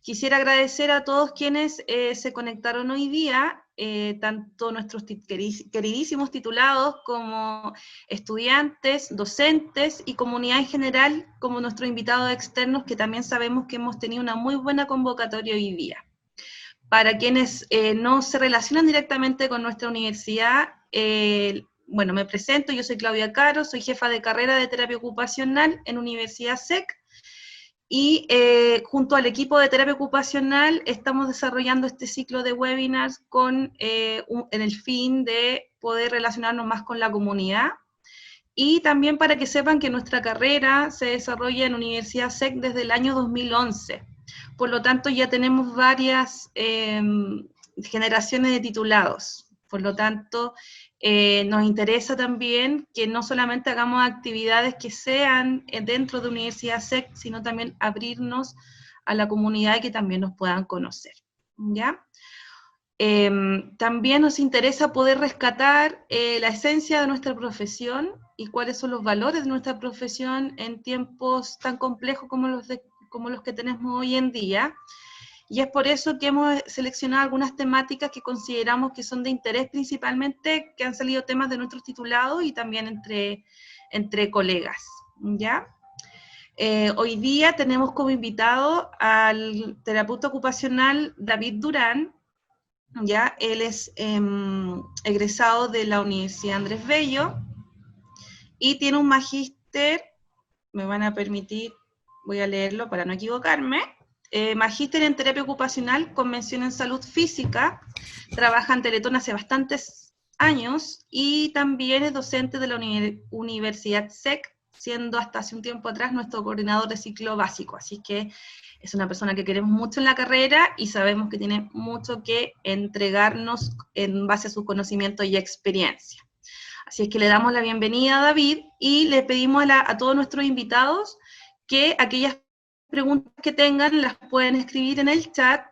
Quisiera agradecer a todos quienes se conectaron hoy día, tanto nuestros queridísimos titulados como estudiantes, docentes y comunidad en general, como nuestros invitados externos, que también sabemos que hemos tenido una muy buena convocatoria hoy día. Para quienes no se relacionan directamente con nuestra universidad, bueno, me presento, yo soy Claudia Caro, soy jefa de carrera de terapia ocupacional en Universidad SEC, y junto al equipo de terapia ocupacional estamos desarrollando este ciclo de webinars en el fin de poder relacionarnos más con la comunidad, y también para que sepan que nuestra carrera se desarrolla en Universidad SEC desde el año 2011. Por lo tanto, ya tenemos varias generaciones de titulados. Por lo tanto, nos interesa también que no solamente hagamos actividades que sean dentro de Universidad SEC, sino también abrirnos a la comunidad y que también nos puedan conocer, ¿ya? También nos interesa poder rescatar la esencia de nuestra profesión y cuáles son los valores de nuestra profesión en tiempos tan complejos como los que tenemos hoy en día. Y es por eso que hemos seleccionado algunas temáticas que consideramos que son de interés principalmente, que han salido temas de nuestros titulados y también entre colegas, ¿ya? Hoy día tenemos como invitado al terapeuta ocupacional David Durán. Ya, él es egresado de la Universidad Andrés Bello y tiene un magíster, me van a permitir, voy a leerlo para no equivocarme, magíster en terapia ocupacional con mención en salud física, trabaja en Teletón hace bastantes años y también es docente de la Universidad SEC, siendo hasta hace un tiempo atrás nuestro coordinador de ciclo básico, así que es una persona que queremos mucho en la carrera y sabemos que tiene mucho que entregarnos en base a sus conocimientos y experiencia. Así es que le damos la bienvenida a David y le pedimos a todos nuestros invitados que aquellas preguntas que tengan las pueden escribir en el chat.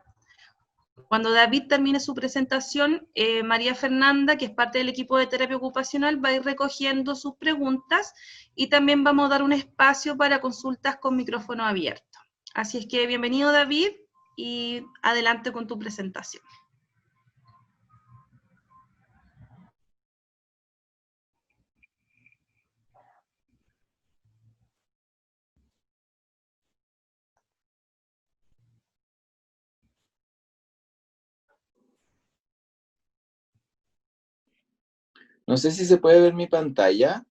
Cuando David termine su presentación, María Fernanda, que es parte del equipo de terapia ocupacional, va a ir recogiendo sus preguntas y también vamos a dar un espacio para consultas con micrófono abierto. Así es que bienvenido, David, y adelante con tu presentación. No sé si se puede ver mi pantalla.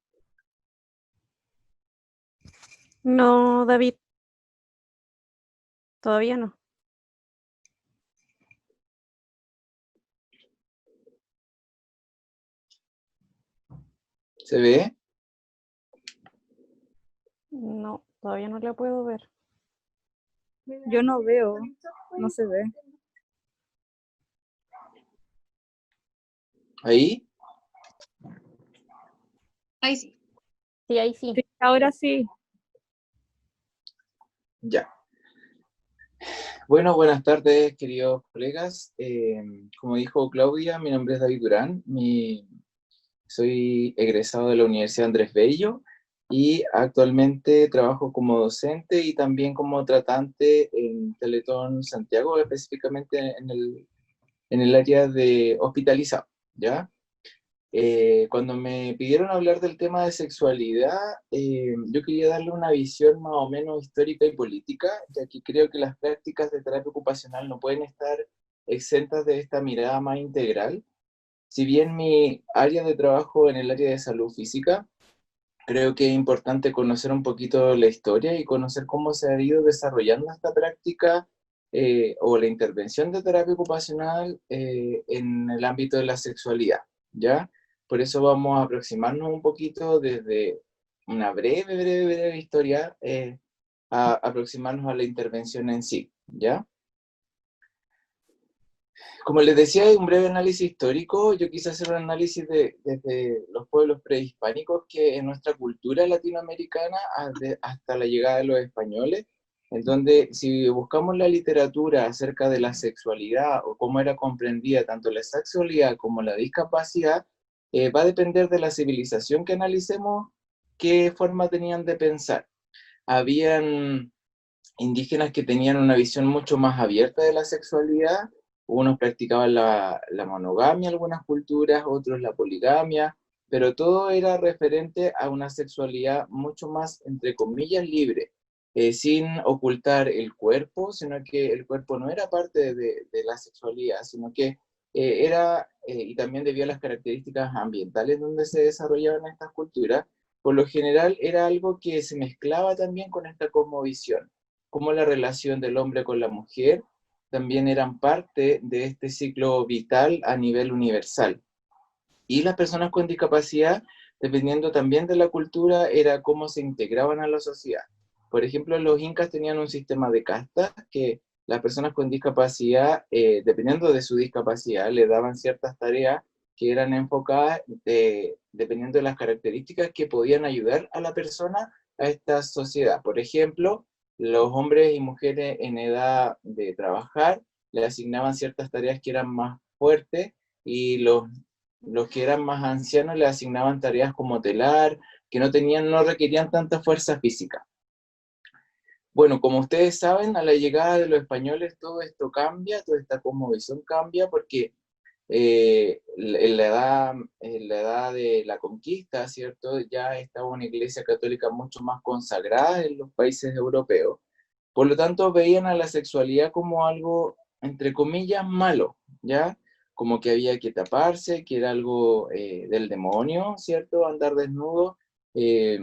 No, David, todavía no. ¿Se ve? No, todavía no la puedo ver. Yo no veo, no se ve. ¿Ahí? Ahí sí. Sí, ahí sí. Sí, ahora sí. Ya. Bueno, buenas tardes, queridos colegas. Como dijo Claudia, mi nombre es David Durán. Soy egresado de la Universidad Andrés Bello y actualmente trabajo como docente y también como tratante en Teletón Santiago, específicamente en el área de hospitalizado, ¿ya? Cuando me pidieron hablar del tema de sexualidad, yo quería darle una visión más o menos histórica y política, ya que creo que las prácticas de terapia ocupacional no pueden estar exentas de esta mirada más integral. Si bien mi área de trabajo en el área de salud física, creo que es importante conocer un poquito la historia y conocer cómo se ha ido desarrollando esta práctica o la intervención de terapia ocupacional en el ámbito de la sexualidad, ¿ya? Por eso vamos a aproximarnos un poquito desde una breve historia a aproximarnos a la intervención en sí, ¿ya? Como les decía, hay un breve análisis histórico. Yo quise hacer un análisis desde los pueblos prehispánicos que en nuestra cultura latinoamericana hasta la llegada de los españoles, en donde si buscamos la literatura acerca de la sexualidad o cómo era comprendida tanto la sexualidad como la discapacidad, va a depender de la civilización que analicemos qué forma tenían de pensar. Habían indígenas que tenían una visión mucho más abierta de la sexualidad. Unos practicaban la monogamia, algunas culturas, otros la poligamia, pero todo era referente a una sexualidad mucho más, entre comillas, libre, sin ocultar el cuerpo, sino que el cuerpo no era parte de la sexualidad, sino que y también debido a las características ambientales donde se desarrollaban estas culturas, por lo general era algo que se mezclaba también con esta cosmovisión, como la relación del hombre con la mujer también eran parte de este ciclo vital a nivel universal. Y las personas con discapacidad, dependiendo también de la cultura, era cómo se integraban a la sociedad. Por ejemplo, los incas tenían un sistema de castas que las personas con discapacidad, dependiendo de su discapacidad, le daban ciertas tareas que eran enfocadas dependiendo de las características que podían ayudar a la persona a esta sociedad. Por ejemplo, los hombres y mujeres en edad de trabajar le asignaban ciertas tareas que eran más fuertes y los que eran más ancianos le asignaban tareas como telar, que no requerían tanta fuerza física. Bueno, como ustedes saben, a la llegada de los españoles todo esto cambia, toda esta cosmovisión cambia, porque en la edad de la conquista, ¿cierto? Ya estaba una iglesia católica mucho más consagrada en los países europeos. Por lo tanto, veían a la sexualidad como algo, entre comillas, malo, ¿ya? Como que había que taparse, que era algo del demonio, ¿cierto? Andar desnudo, eh,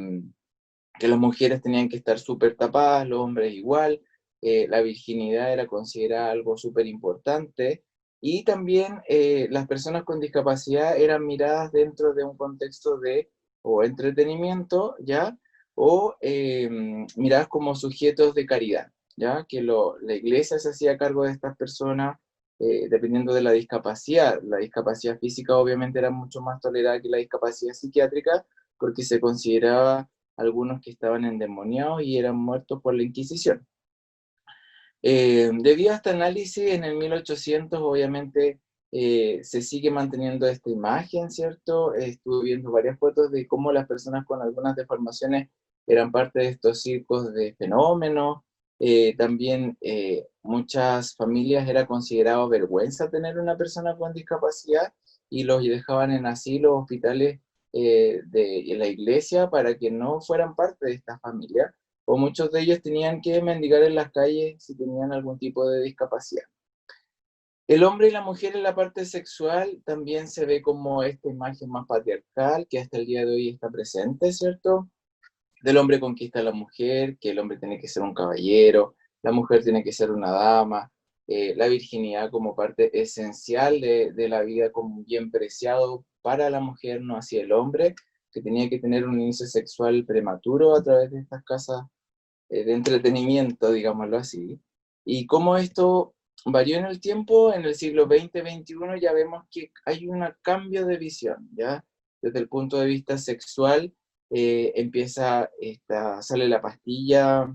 que las mujeres tenían que estar súper tapadas, los hombres igual, la virginidad era considerada algo súper importante, y también las personas con discapacidad eran miradas dentro de un contexto de o entretenimiento, ¿ya? O miradas como sujetos de caridad, ¿ya? Que la iglesia se hacía cargo de estas personas dependiendo de la discapacidad. La discapacidad física obviamente era mucho más tolerada que la discapacidad psiquiátrica porque se consideraba algunos que estaban endemoniados y eran muertos por la Inquisición. Debido a este análisis, en el 1800 obviamente se sigue manteniendo esta imagen, ¿cierto? Estuve viendo varias fotos de cómo las personas con algunas deformaciones eran parte de estos circos de fenómenos. También muchas familias era considerado vergüenza tener una persona con discapacidad y los dejaban en asilos, hospitales de la iglesia para que no fueran parte de esta familia, o muchos de ellos tenían que mendigar en las calles si tenían algún tipo de discapacidad. El hombre y la mujer en la parte sexual también se ve como esta imagen más patriarcal que hasta el día de hoy está presente, ¿cierto? Del hombre conquista a la mujer, que el hombre tiene que ser un caballero, la mujer tiene que ser una dama, la virginidad como parte esencial de la vida, como un bien preciado para la mujer, no hacia el hombre, que tenía que tener un inicio sexual prematuro a través de estas casas de entretenimiento, digámoslo así. Y cómo esto varió en el tiempo, en el siglo XX-XXI ya vemos que hay un cambio de visión, ¿ya? Desde el punto de vista sexual, sale la pastilla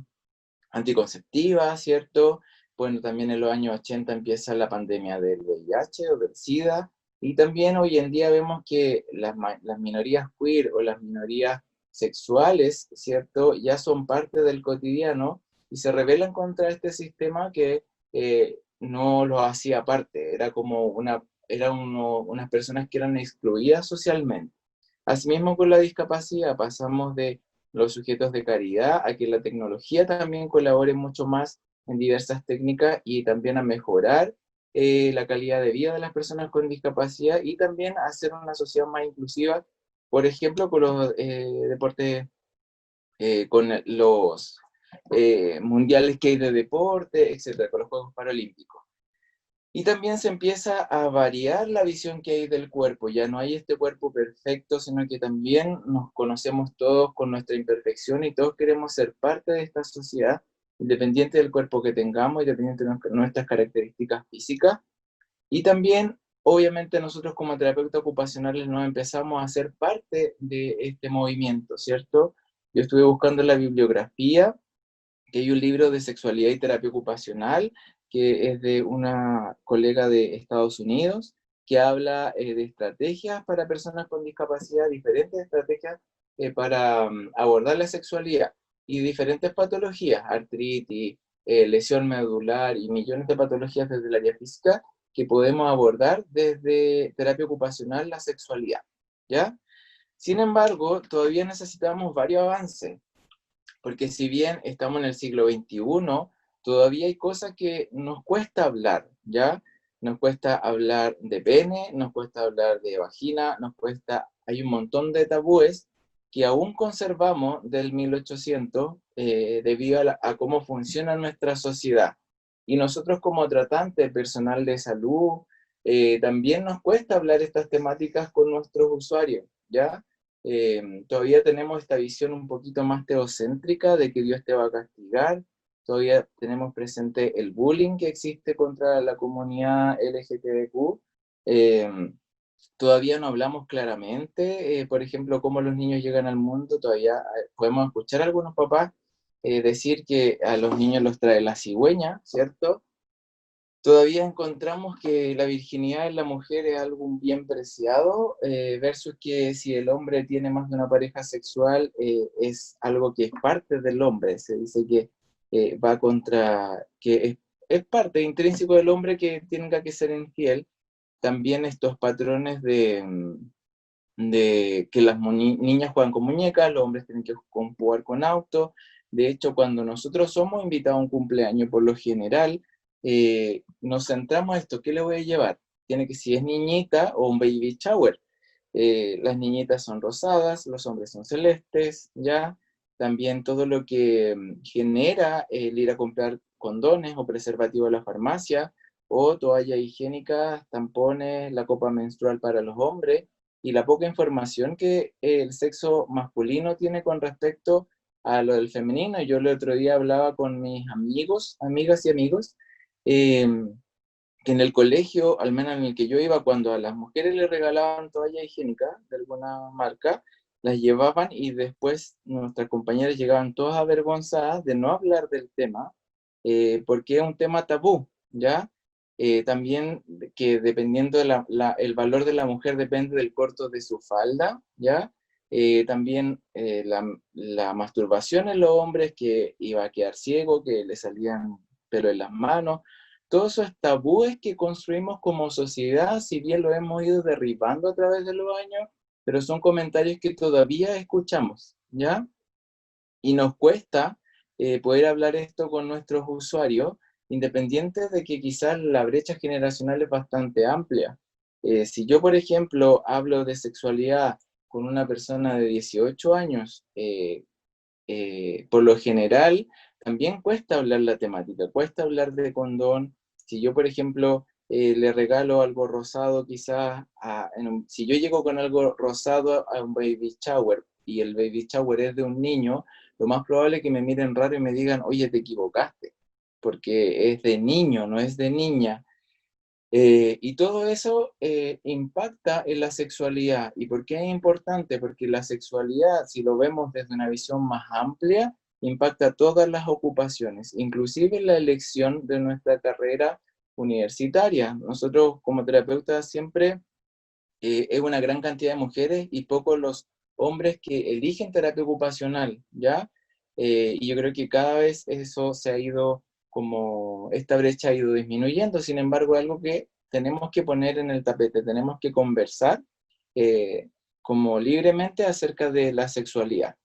anticonceptiva, ¿cierto? Bueno, también en los años 80 empieza la pandemia del VIH o del SIDA, y también hoy en día vemos que las minorías queer o las minorías sexuales, ¿cierto? Ya son parte del cotidiano y se rebelan contra este sistema que no lo hacía parte, era como unas personas que eran excluidas socialmente. Asimismo, con la discapacidad pasamos de los sujetos de caridad a que la tecnología también colabore mucho más en diversas técnicas y también a mejorar la calidad de vida de las personas con discapacidad y también a hacer una sociedad más inclusiva, por ejemplo, con los deportes, con los mundiales que hay de deporte, etcétera, con los Juegos Paralímpicos. Y también se empieza a variar la visión que hay del cuerpo. Ya no hay este cuerpo perfecto, sino que también nos conocemos todos con nuestra imperfección y todos queremos ser parte de esta sociedad, independiente del cuerpo que tengamos, independiente de nuestras características físicas. Y también, obviamente, nosotros como terapeutas ocupacionales nos empezamos a ser parte de este movimiento, ¿cierto? Yo estuve buscando en la bibliografía que hay un libro de sexualidad y terapia ocupacional, que es de una colega de Estados Unidos, que habla de estrategias para personas con discapacidad, diferentes estrategias para abordar la sexualidad y diferentes patologías, artritis, lesión medular y millones de patologías desde el área física que podemos abordar desde terapia ocupacional la sexualidad, ¿ya? Sin embargo, todavía necesitamos varios avances, porque si bien estamos en el siglo XXI, todavía hay cosas que nos cuesta hablar, ¿ya? Nos cuesta hablar de pene, nos cuesta hablar de vagina, hay un montón de tabúes que aún conservamos del 1800 debido a cómo funciona nuestra sociedad. Y nosotros como tratantes, personal de salud, también nos cuesta hablar estas temáticas con nuestros usuarios, ¿ya? Todavía tenemos esta visión un poquito más teocéntrica de que Dios te va a castigar, todavía tenemos presente el bullying que existe contra la comunidad LGTBQ, todavía no hablamos claramente, por ejemplo, cómo los niños llegan al mundo, todavía podemos escuchar a algunos papás decir que a los niños los trae la cigüeña, ¿cierto? Todavía encontramos que la virginidad en la mujer es algo bien preciado, versus que si el hombre tiene más de una pareja sexual, es algo que es parte del hombre. Se dice que va contra, que es parte intrínseco del hombre que tenga que ser infiel. También estos patrones de que las niñas juegan con muñecas, los hombres tienen que jugar con autos. De hecho, cuando nosotros somos invitados a un cumpleaños, por lo general, nos centramos en esto, ¿qué le voy a llevar? Tiene que, si es niñita o un baby shower, las niñitas son rosadas, los hombres son celestes, ¿ya? También todo lo que genera el ir a comprar condones o preservativos a la farmacia, o toallas higiénicas, tampones, la copa menstrual para los hombres, y la poca información que el sexo masculino tiene con respecto a lo del femenino. Yo el otro día hablaba con mis amigos, amigas y amigos, eh, que en el colegio, al menos en el que yo iba, cuando a las mujeres les regalaban toalla higiénica de alguna marca, las llevaban y después nuestras compañeras llegaban todas avergonzadas de no hablar del tema, porque es un tema tabú, ¿ya? También que dependiendo el valor de la mujer depende del corto de su falda, ¿ya? También la masturbación en los hombres, que iba a quedar ciego, que le salían pelo en las manos, todos esos tabúes que construimos como sociedad, si bien lo hemos ido derribando a través de los años, pero son comentarios que todavía escuchamos, ¿ya? Y nos cuesta poder hablar esto con nuestros usuarios, independientes de que quizás la brecha generacional es bastante amplia. Si yo, por ejemplo, hablo de sexualidad con una persona de 18 años, por lo general, también cuesta hablar la temática, cuesta hablar de condón. Si yo, por ejemplo, le regalo algo rosado, quizás, si yo llego con algo rosado a un baby shower, y el baby shower es de un niño, lo más probable es que me miren raro y me digan, oye, te equivocaste, porque es de niño, no es de niña. Y todo eso impacta en la sexualidad. ¿Y por qué es importante? Porque la sexualidad, si lo vemos desde una visión más amplia, impacta todas las ocupaciones, inclusive la elección de nuestra carrera universitaria. Nosotros como terapeutas siempre es una gran cantidad de mujeres y pocos los hombres que eligen terapia ocupacional, ¿ya? Y yo creo que cada vez eso se ha ido, como esta brecha ha ido disminuyendo. Sin embargo, es algo que tenemos que poner en el tapete, tenemos que conversar como libremente acerca de la sexualidad.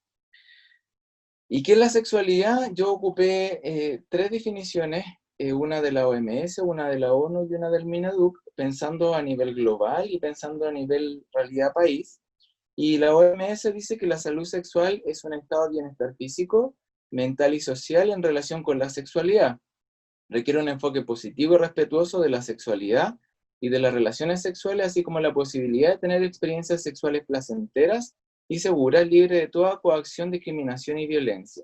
¿Y qué es la sexualidad? Yo ocupé 3 definiciones, una de la OMS, una de la ONU y una del MINEDUC, pensando a nivel global y pensando a nivel realidad país. Y la OMS dice que la salud sexual es un estado de bienestar físico, mental y social en relación con la sexualidad. Requiere un enfoque positivo y respetuoso de la sexualidad y de las relaciones sexuales, así como la posibilidad de tener experiencias sexuales placenteras y seguras, libre de toda coacción, discriminación y violencia.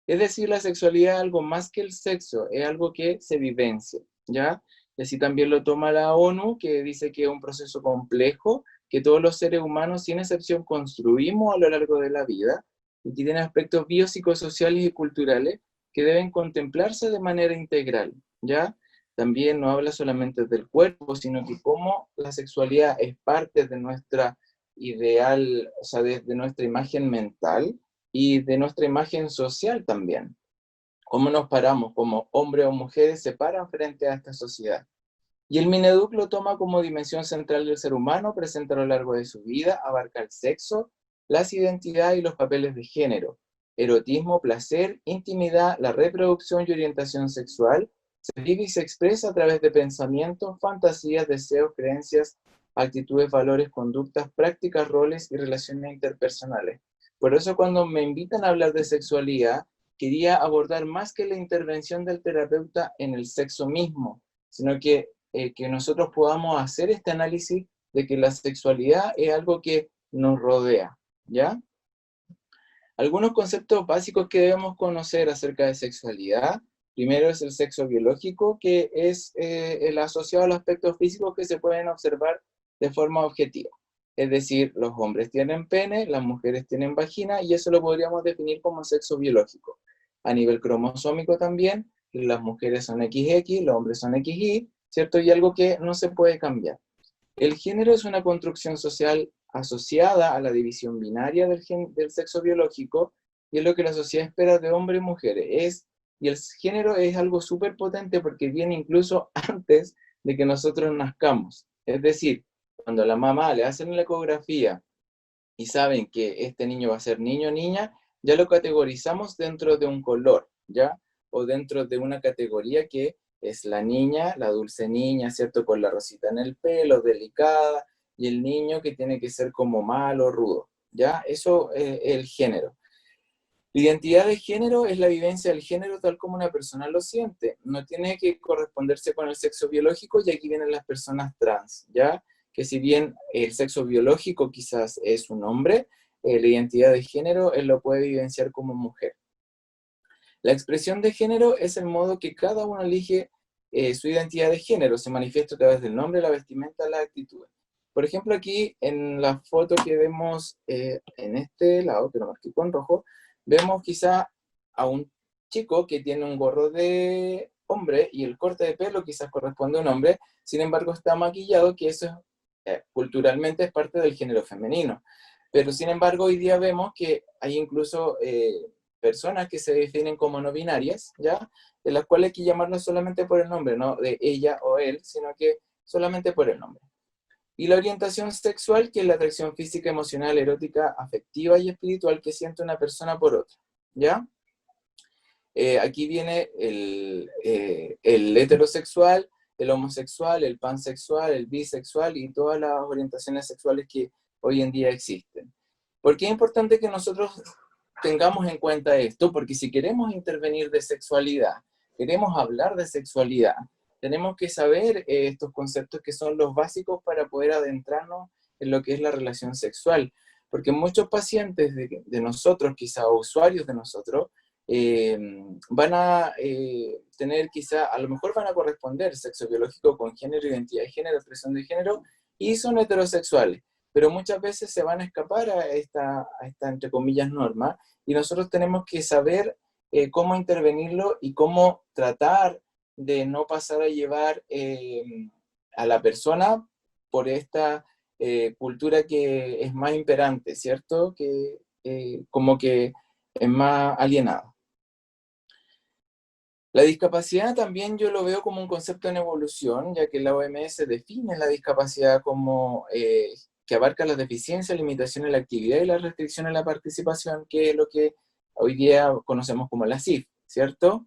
Es decir, la sexualidad es algo más que el sexo, es algo que se vivencia, ¿ya? Y así también lo toma la ONU, que dice que es un proceso complejo, que todos los seres humanos, sin excepción, construimos a lo largo de la vida, y que tiene aspectos biopsicosociales y culturales que deben contemplarse de manera integral, ¿ya? También no habla solamente del cuerpo, sino que cómo la sexualidad es parte de nuestra ideal, o sea, de nuestra imagen mental y de nuestra imagen social también. cómo nos paramos como hombres o mujeres se paran frente a esta sociedad. Y el Mineduc lo toma como dimensión central del ser humano, presente a lo largo de su vida, abarca el sexo, las identidades y los papeles de género, erotismo, placer, intimidad, la reproducción y orientación sexual, se vive y se expresa a través de pensamientos, fantasías, deseos, creencias, actitudes, valores, conductas, prácticas, roles y relaciones interpersonales. Por eso cuando me invitan a hablar de sexualidad, quería abordar más que la intervención del terapeuta en el sexo mismo, sino que nosotros podamos hacer este análisis de que la sexualidad es algo que nos rodea, ¿ya? Algunos conceptos básicos que debemos conocer acerca de sexualidad. Primero es el sexo biológico, que es el asociado a los aspectos físicos que se pueden observar de forma objetiva. Es decir, los hombres tienen pene, las mujeres tienen vagina, y eso lo podríamos definir como sexo biológico. A nivel cromosómico también, las mujeres son XX, los hombres son XY, ¿cierto? Y algo que no se puede cambiar. El género es una construcción social asociada a la división binaria del sexo biológico, y es lo que la sociedad espera de hombres y mujeres. Y el género es algo súper potente porque viene incluso antes de que nosotros nazcamos. Es decir, cuando a la mamá le hacen la ecografía y saben que este niño va a ser niño o niña, ya lo categorizamos dentro de un color, ¿ya? O dentro de una categoría que es la niña, la dulce niña, ¿cierto? Con la rosita en el pelo, delicada, y el niño que tiene que ser como malo, rudo, ¿ya? Eso es el género. La identidad de género es la vivencia del género tal como una persona lo siente. No tiene que corresponderse con el sexo biológico, y aquí vienen las personas trans, ¿ya? Que si bien el sexo biológico quizás es un hombre, la identidad de género él lo puede vivenciar como mujer. La expresión de género es el modo que cada uno elige su identidad de género, se manifiesta a través del nombre, la vestimenta, la actitud. Por ejemplo, aquí en la foto que vemos en este lado, que lo marqué con rojo, vemos quizá a un chico que tiene un gorro de hombre y el corte de pelo quizás corresponde a un hombre, sin embargo está maquillado, que eso culturalmente es parte del género femenino. Pero sin embargo hoy día vemos que hay incluso personas que se definen como no binarias, ¿ya? De las cuales hay que llamarlas solamente por el nombre, no de ella o él, sino que solamente por el nombre. Y la orientación sexual, que es la atracción física, emocional, erótica, afectiva y espiritual que siente una persona por otra, ¿ya? Aquí viene el heterosexual, el homosexual, el pansexual, el bisexual y todas las orientaciones sexuales que hoy en día existen. ¿Por qué es importante que nosotros tengamos en cuenta esto? Porque si queremos intervenir de sexualidad, queremos hablar de sexualidad, tenemos que saber estos conceptos que son los básicos para poder adentrarnos en lo que es la relación sexual. Porque muchos pacientes de nosotros, quizá usuarios de nosotros, van a tener quizá, a lo mejor van a corresponder sexo biológico con género, identidad de género, expresión de género, y son heterosexuales, pero muchas veces se van a escapar a esta entre comillas, norma, y nosotros tenemos que saber cómo intervenirlo y cómo tratar de no pasar a llevar a la persona por esta cultura que es más imperante, ¿cierto? Que como que es más alienada. La discapacidad también yo lo veo como un concepto en evolución, ya que la OMS define la discapacidad como que abarca las deficiencias, limitaciones en la actividad y la restricción en la participación, que es lo que hoy día conocemos como la CIF, ¿cierto?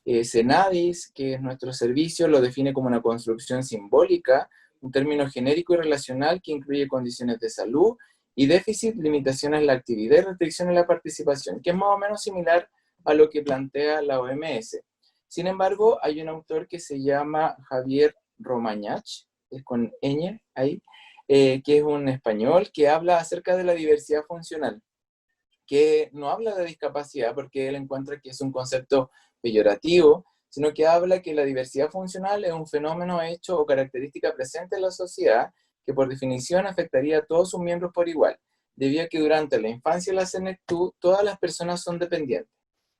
CENADIS, que es nuestro servicio, lo define como una construcción simbólica, un término genérico y relacional que incluye condiciones de salud y déficit, limitaciones en la actividad y restricción en la participación, que es más o menos similar a lo que plantea la OMS. Sin embargo, hay un autor que se llama Javier Romagnach, es con ñ ahí, que es un español que habla acerca de la diversidad funcional, que no habla de discapacidad porque él encuentra que es un concepto peyorativo, sino que habla que la diversidad funcional es un fenómeno hecho o característica presente en la sociedad que por definición afectaría a todos sus miembros por igual, debido a que durante la infancia y la senectud todas las personas son dependientes.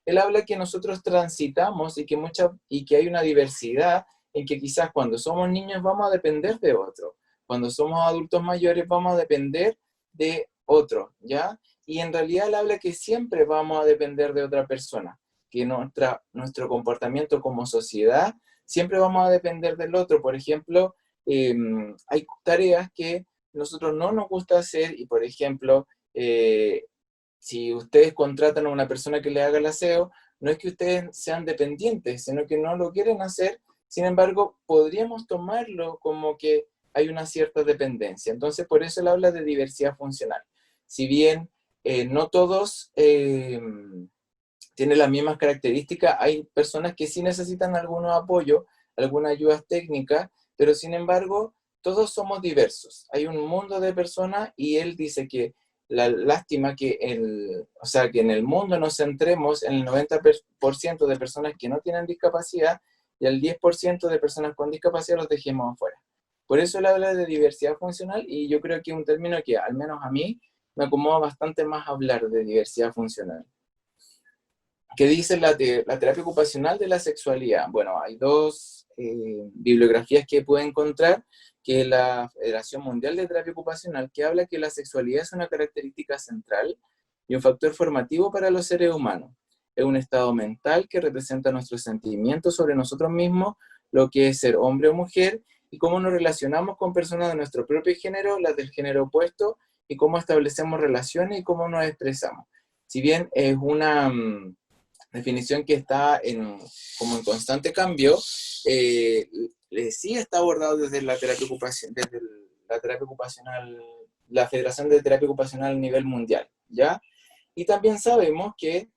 Él habla que nosotros transitamos y que hay una diversidad en que quizás cuando somos niños vamos a depender de otro, cuando somos adultos mayores vamos a depender de otro, ¿ya? Y en realidad él habla que siempre vamos a depender de otra persona, que nuestro comportamiento como sociedad siempre vamos a depender del otro. Por ejemplo, hay tareas que nosotros no nos gusta hacer y, por ejemplo, si ustedes contratan a una persona que le haga el aseo, no es que ustedes sean dependientes, sino que no lo quieren hacer. Sin embargo, podríamos tomarlo como que hay una cierta dependencia. Entonces, por eso él habla de diversidad funcional. Si bien no todos tienen las mismas características, hay personas que sí necesitan algunos apoyos, algunas ayudas técnicas, pero sin embargo, todos somos diversos. Hay un mundo de personas y él dice que la lástima que que en el mundo nos centremos en el 90% de personas que no tienen discapacidad y el 10% de personas con discapacidad los dejemos afuera. Por eso él habla de diversidad funcional y yo creo que es un término que al menos a mí me acomoda bastante más hablar de diversidad funcional. ¿Qué dice la terapia ocupacional de la sexualidad? Bueno, hay dos bibliografías que puede encontrar, que es la Federación Mundial de Terapia Ocupacional, que habla que la sexualidad es una característica central y un factor formativo para los seres humanos. Es un estado mental que representa nuestros sentimientos sobre nosotros mismos, lo que es ser hombre o mujer, y cómo nos relacionamos con personas de nuestro propio género, las del género opuesto, y cómo establecemos relaciones y cómo nos expresamos. Si bien es una definición que está como en constante cambio, sí está abordado desde la terapia ocupacional, la Federación de Terapia Ocupacional a nivel mundial, ¿ya? Y también sabemos que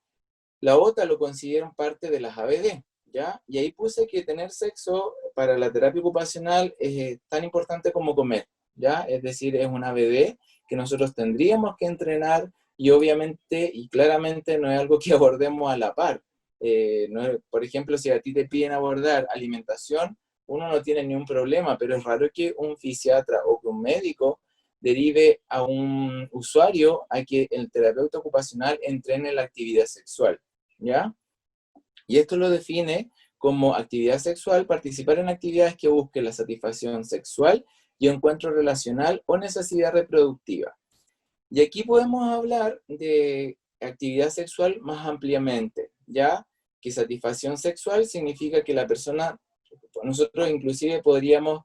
la OTA lo consideran parte de las ABD, ¿ya? Y ahí puse que tener sexo para la terapia ocupacional es tan importante como comer, ¿ya? Es decir, es una ABD que nosotros tendríamos que entrenar y obviamente y claramente no es algo que abordemos a la par. Por ejemplo, si a ti te piden abordar alimentación, uno no tiene ningún problema, pero es raro que un fisiatra o que un médico derive a un usuario a que el terapeuta ocupacional entrene la actividad sexual, ¿ya? Y esto lo define como actividad sexual, participar en actividades que busquen la satisfacción sexual y encuentro relacional o necesidad reproductiva. Y aquí podemos hablar de actividad sexual más ampliamente, ¿ya? Que satisfacción sexual significa que la persona, nosotros inclusive podríamos,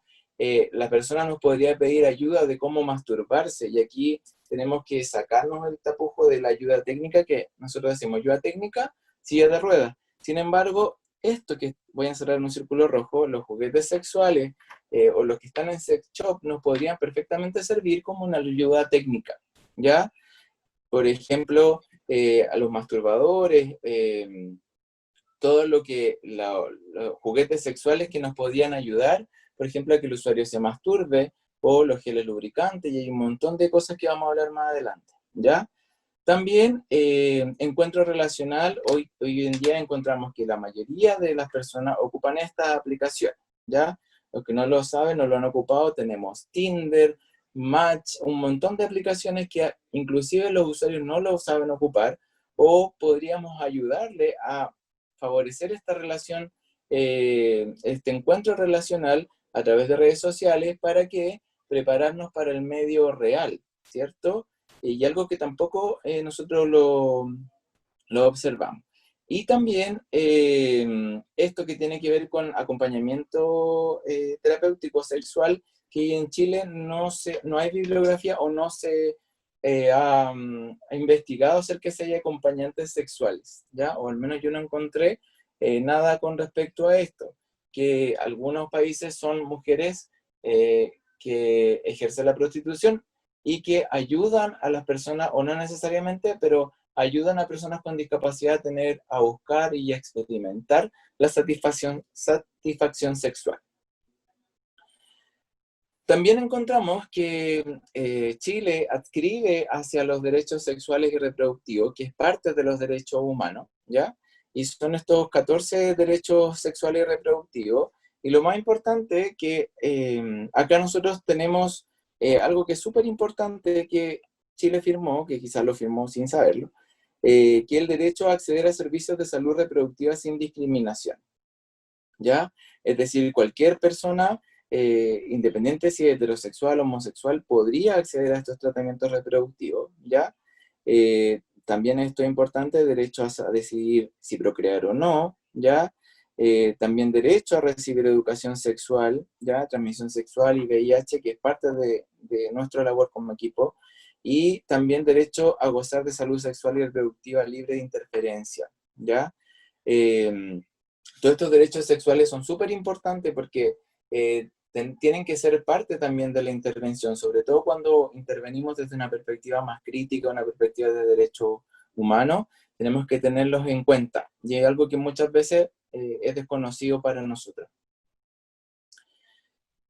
la persona nos podría pedir ayuda de cómo masturbarse, y aquí tenemos que sacarnos el tapujo de la ayuda técnica, que nosotros decimos ayuda técnica, silla de ruedas. Sin embargo, esto que voy a encerrar en un círculo rojo, los juguetes sexuales o los que están en sex shop, nos podrían perfectamente servir como una ayuda técnica, ¿ya? Por ejemplo, a los masturbadores, todo lo que los juguetes sexuales que nos podían ayudar, por ejemplo, a que el usuario se masturbe, o los geles lubricantes, y hay un montón de cosas que vamos a hablar más adelante, ¿ya? También encuentro relacional, hoy en día encontramos que la mayoría de las personas ocupan esta aplicación, ¿ya? Los que no lo saben, no lo han ocupado, tenemos Tinder, Match, un montón de aplicaciones que inclusive los usuarios no lo saben ocupar, o podríamos ayudarle a favorecer esta relación, este encuentro relacional a través de redes sociales para que prepararnos para el medio real, ¿cierto? Y algo que tampoco nosotros lo observamos. Y también esto que tiene que ver con acompañamiento terapéutico sexual, que en Chile no hay bibliografía o no se ha investigado acerca de si hay acompañantes sexuales, ¿ya? O al menos yo no encontré nada con respecto a esto, que algunos países son mujeres que ejercen la prostitución y que ayudan a las personas, o no necesariamente, pero ayudan a personas con discapacidad a buscar y a experimentar la satisfacción sexual. También encontramos que Chile adscribe hacia los derechos sexuales y reproductivos, que es parte de los derechos humanos, ¿ya? Y son estos 14 derechos sexuales y reproductivos. Y lo más importante que acá nosotros tenemos algo que es súper importante que Chile firmó, que quizás lo firmó sin saberlo, que es el derecho a acceder a servicios de salud reproductiva sin discriminación, ¿ya? Es decir, cualquier persona, independiente si es heterosexual o homosexual, podría acceder a estos tratamientos reproductivos, ¿ya? también esto es importante, derecho a decidir si procrear o no, ¿ya? También derecho a recibir educación sexual, ¿ya? Transmisión sexual y VIH, que es parte de nuestra labor como equipo, y también derecho a gozar de salud sexual y reproductiva libre de interferencia, ¿ya? Todos estos derechos sexuales son súper importantes porque tienen que ser parte también de la intervención, sobre todo cuando intervenimos desde una perspectiva más crítica, una perspectiva de derechos humanos, tenemos que tenerlos en cuenta, y es algo que muchas veces es desconocido para nosotros.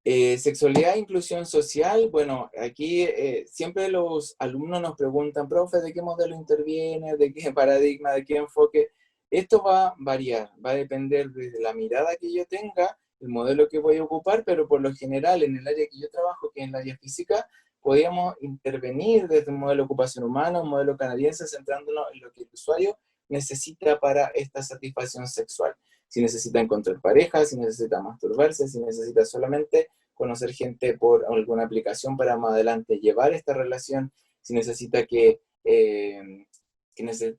Sexualidad e inclusión social, bueno, aquí siempre los alumnos nos preguntan, profe, ¿de qué modelo interviene? ¿De qué paradigma? ¿De qué enfoque? Esto va a variar, va a depender de la mirada que yo tenga, el modelo que voy a ocupar, pero por lo general en el área que yo trabajo, que es el área física, podríamos intervenir desde un modelo de ocupación humana, un modelo canadiense, centrándonos en lo que el usuario necesita para esta satisfacción sexual. Si necesita encontrar pareja, si necesita masturbarse, si necesita solamente conocer gente por alguna aplicación para más adelante llevar esta relación, si necesita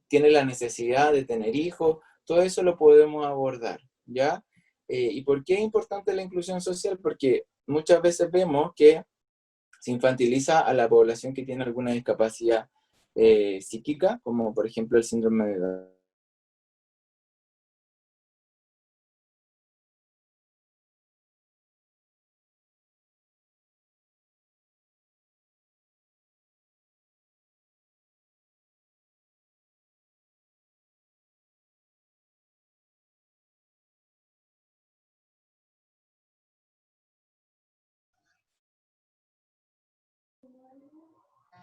tiene la necesidad de tener hijos, todo eso lo podemos abordar, ¿ya? ¿Y por qué es importante la inclusión social? Porque muchas veces vemos que se infantiliza a la población que tiene alguna discapacidad psíquica, como por ejemplo el síndrome de Down.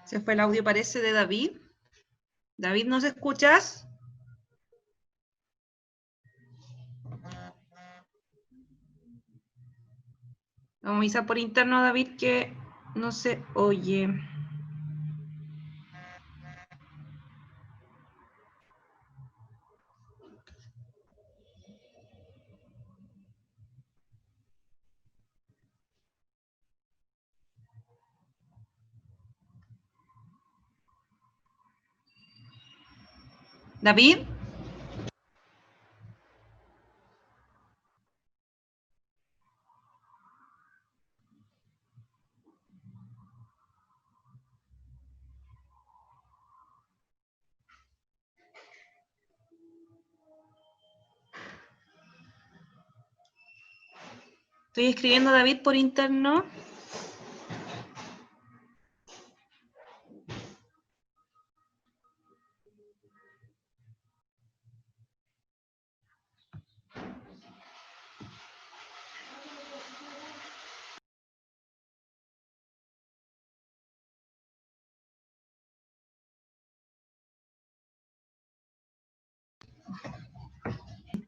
Se fue el audio, parece, de David. David, ¿nos escuchas? Vamos a avisar por interno, David, que no se oye. David. Estoy escribiendo a David por interno.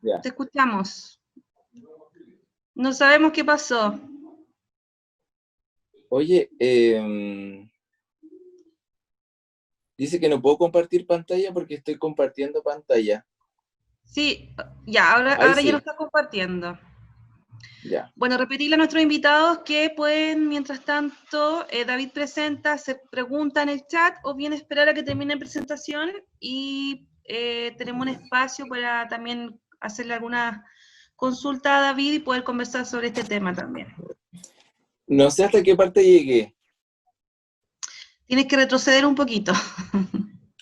Ya. Te escuchamos. No sabemos qué pasó. Oye, dice que no puedo compartir pantalla porque estoy compartiendo pantalla. Sí, ya, ahora Sí. ya lo está compartiendo. Ya. Bueno, repetirle a nuestros invitados que pueden, mientras tanto, David presenta, se pregunta en el chat, o bien esperar a que termine la presentación y tenemos un espacio para también hacerle alguna consulta a David y poder conversar sobre este tema también. No sé hasta qué parte llegué. Tienes que retroceder un poquito.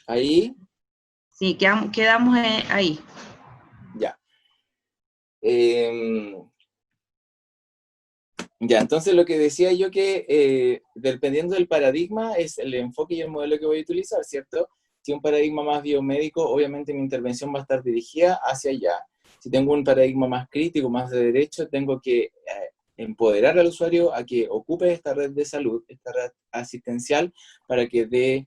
Ahí. Sí, quedamos ahí. Ya. Ya, entonces lo que decía yo que dependiendo del paradigma es el enfoque y el modelo que voy a utilizar, ¿cierto? Si un paradigma más biomédico, obviamente mi intervención va a estar dirigida hacia allá. Si tengo un paradigma más crítico, más de derecho, tengo que empoderar al usuario a que ocupe esta red de salud, esta red asistencial, para que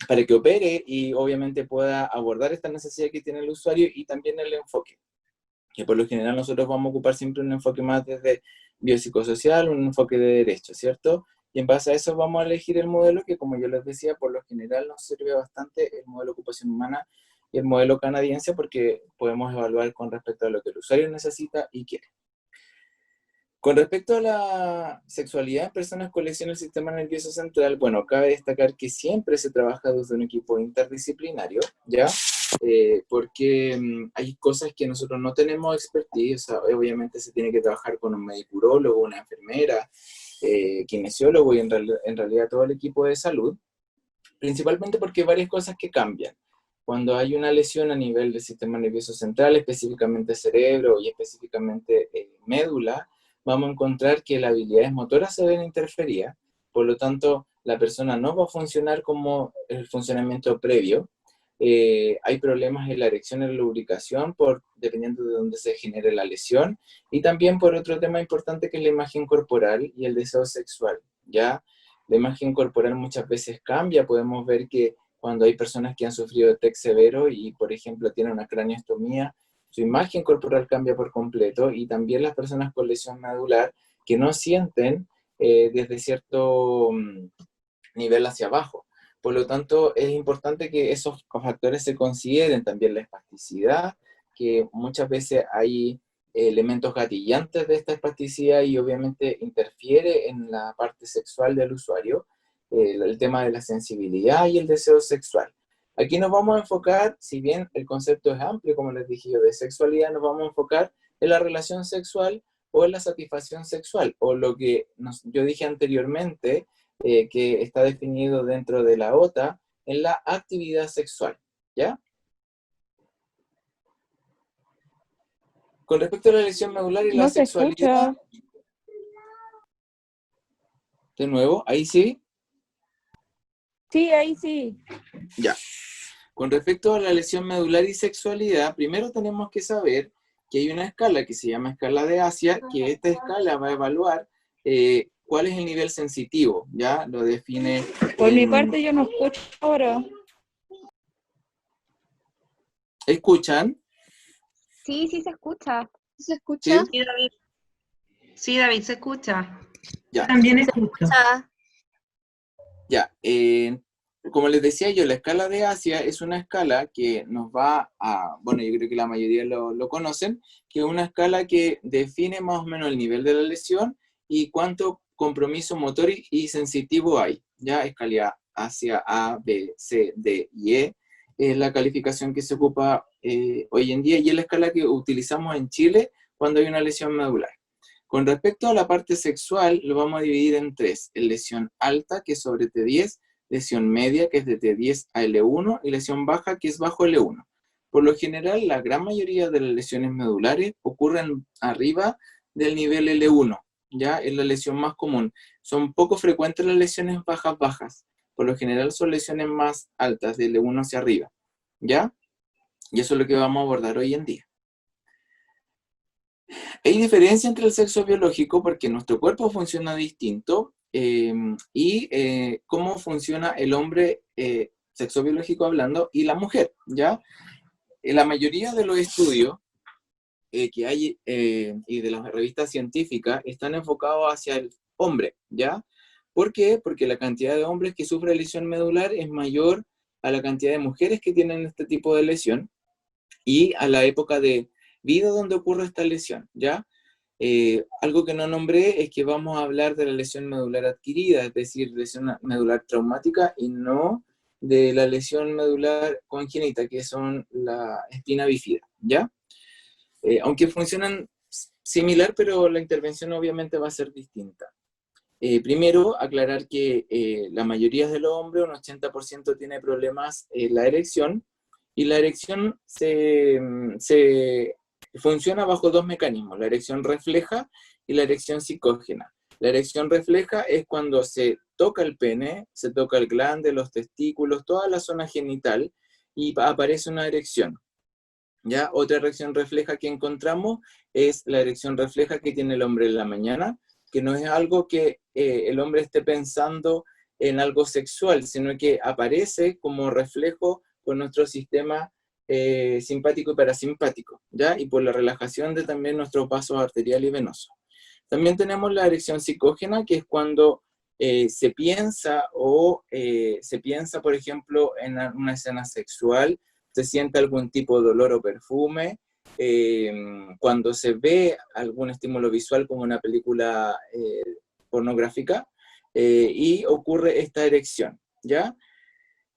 para que opere y obviamente pueda abordar esta necesidad que tiene el usuario y también el enfoque. Que por lo general nosotros vamos a ocupar siempre un enfoque más desde biopsicosocial, un enfoque de derecho, ¿cierto? Y en base a eso vamos a elegir el modelo que, como yo les decía, por lo general nos sirve bastante el modelo de ocupación humana y el modelo canadiense porque podemos evaluar con respecto a lo que el usuario necesita y quiere. Con respecto a la sexualidad en personas con lesión del sistema nervioso central, bueno, cabe destacar que siempre se trabaja desde un equipo interdisciplinario, ¿ya? Porque hay cosas que nosotros no tenemos expertise, o sea, obviamente se tiene que trabajar con un médico urólogo, una enfermera, kinesiólogo y en realidad todo el equipo de salud, principalmente porque hay varias cosas que cambian. Cuando hay una lesión a nivel del sistema nervioso central, específicamente cerebro y específicamente médula, vamos a encontrar que las habilidades motoras se ven interferidas, por lo tanto, la persona no va a funcionar como el funcionamiento previo. Hay problemas en la erección y la lubricación, dependiendo de dónde se genere la lesión, y también por otro tema importante que es la imagen corporal y el deseo sexual, ¿ya? La imagen corporal muchas veces cambia, podemos ver que cuando hay personas que han sufrido de TEC severo y, por ejemplo, tienen una craneostomía, su imagen corporal cambia por completo, y también las personas con lesión medular que no sienten desde cierto nivel hacia abajo. Por lo tanto, es importante que esos factores se consideren, también la espasticidad, que muchas veces hay elementos gatillantes de esta espasticidad y obviamente interfiere en la parte sexual del usuario, el tema de la sensibilidad y el deseo sexual. Aquí nos vamos a enfocar, si bien el concepto es amplio, como les dije yo, de sexualidad, nos vamos a enfocar en la relación sexual o en la satisfacción sexual, o lo que yo dije anteriormente, que está definido dentro de la OTA, en la actividad sexual, ¿ya? Con respecto a la lesión medular y la No se sexualidad, escucha. de nuevo, ahí sí, Sí, ahí sí. ya. Con respecto a la lesión medular y sexualidad, primero tenemos que saber que hay una escala que se llama escala de Asia, que esta escala va a evaluar cuál es el nivel sensitivo, ¿ya? Lo define Por mi parte yo no escucho ahora. ¿Escuchan? Sí, sí se escucha. ¿Se escucha? ¿Sí? Sí, David, se escucha. Ya. También escucho. Ya, como les decía yo, la escala de Asia es una escala que nos va a, bueno, yo creo que la mayoría lo conocen, que es una escala que define más o menos el nivel de la lesión y cuánto compromiso motor y sensitivo hay. Ya, escala Asia A, B, C, D y E, es la calificación que se ocupa hoy en día y es la escala que utilizamos en Chile cuando hay una lesión medular. Con respecto a la parte sexual, lo vamos a dividir en tres: lesión alta, que es sobre T10, lesión media, que es de T10 a L1, y lesión baja, que es bajo L1. Por lo general, la gran mayoría de las lesiones medulares ocurren arriba del nivel L1, ¿ya? Es la lesión más común. Son poco frecuentes las lesiones bajas. Por lo general son lesiones más altas, de L1 hacia arriba, ¿ya? Y eso es lo que vamos a abordar hoy en día. Hay diferencia entre el sexo biológico porque nuestro cuerpo funciona distinto y cómo funciona el hombre, sexo biológico hablando, y la mujer, ¿ya? La mayoría de los estudios que hay y de las revistas científicas están enfocados hacia el hombre, ¿ya? ¿Por qué? Porque la cantidad de hombres que sufren lesión medular es mayor a la cantidad de mujeres que tienen este tipo de lesión y a la época de vida donde ocurre esta lesión, ¿ya? Algo que no nombré es que vamos a hablar de la lesión medular adquirida, es decir, lesión medular traumática, y no de la lesión medular congénita, que son la espina bífida, ¿ya? Aunque funcionan similar, pero la intervención obviamente va a ser distinta. Primero, aclarar que la mayoría de los hombres, un 80%, tiene problemas en la erección, y la erección se funciona bajo dos mecanismos: la erección refleja y la erección psicógena. La erección refleja es cuando se toca el pene, se toca el glande, los testículos, toda la zona genital, y aparece una erección, ¿ya? Otra erección refleja que encontramos es la erección refleja que tiene el hombre en la mañana, que no es algo que el hombre esté pensando en algo sexual, sino que aparece como reflejo por nuestro sistema simpático y parasimpático, ¿ya? Y por la relajación de también nuestro paso arterial y venoso. También tenemos la erección psicógena, que es cuando se piensa, por ejemplo, en una escena sexual, se siente algún tipo de olor o perfume, cuando se ve algún estímulo visual como una película pornográfica, y ocurre esta erección, ¿ya?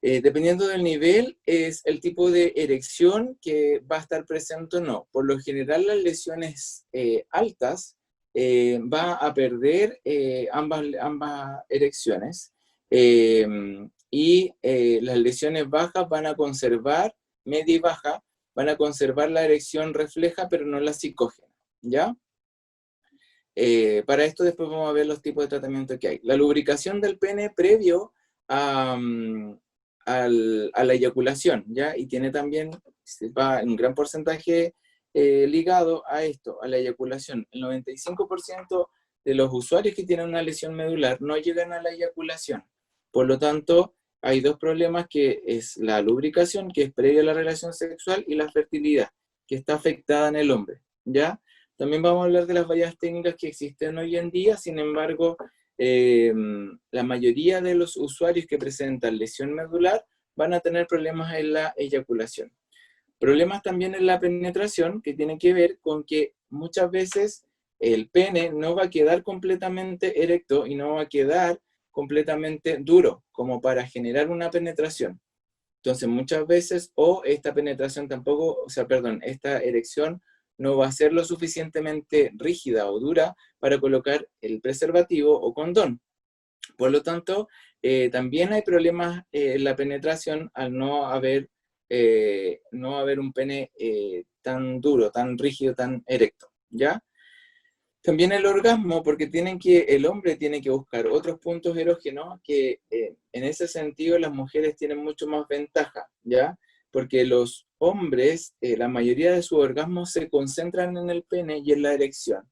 Dependiendo del nivel, es el tipo de erección que va a estar presente o no. Por lo general, las lesiones altas va a perder ambas erecciones, y las lesiones bajas van a conservar, media y baja, van a conservar la erección refleja, pero no la psicógena, ¿ya? Para esto después vamos a ver los tipos de tratamiento que hay. La lubricación del pene previo a la eyaculación, ¿ya? Y tiene también, va en un gran porcentaje ligado a esto, a la eyaculación. El 95% de los usuarios que tienen una lesión medular no llegan a la eyaculación. Por lo tanto, hay dos problemas, que es la lubricación, que es previa a la relación sexual, y la fertilidad, que está afectada en el hombre, ¿ya? También vamos a hablar de las varias técnicas que existen hoy en día. Sin embargo, la mayoría de los usuarios que presentan lesión medular van a tener problemas en la eyaculación. Problemas también en la penetración, que tienen que ver con que muchas veces el pene no va a quedar completamente erecto y no va a quedar completamente duro como para generar una penetración. Entonces muchas veces, o esta penetración tampoco, o sea, perdón, esta erección no va a ser lo suficientemente rígida o dura para colocar el preservativo o condón. Por lo tanto, también hay problemas en la penetración al no haber un pene tan duro, tan rígido, tan erecto, ¿ya? También el orgasmo, porque el hombre tiene que buscar otros puntos erógenos que en ese sentido las mujeres tienen mucho más ventaja, ¿ya? Porque los hombres, la mayoría de sus orgasmos se concentran en el pene y en la erección.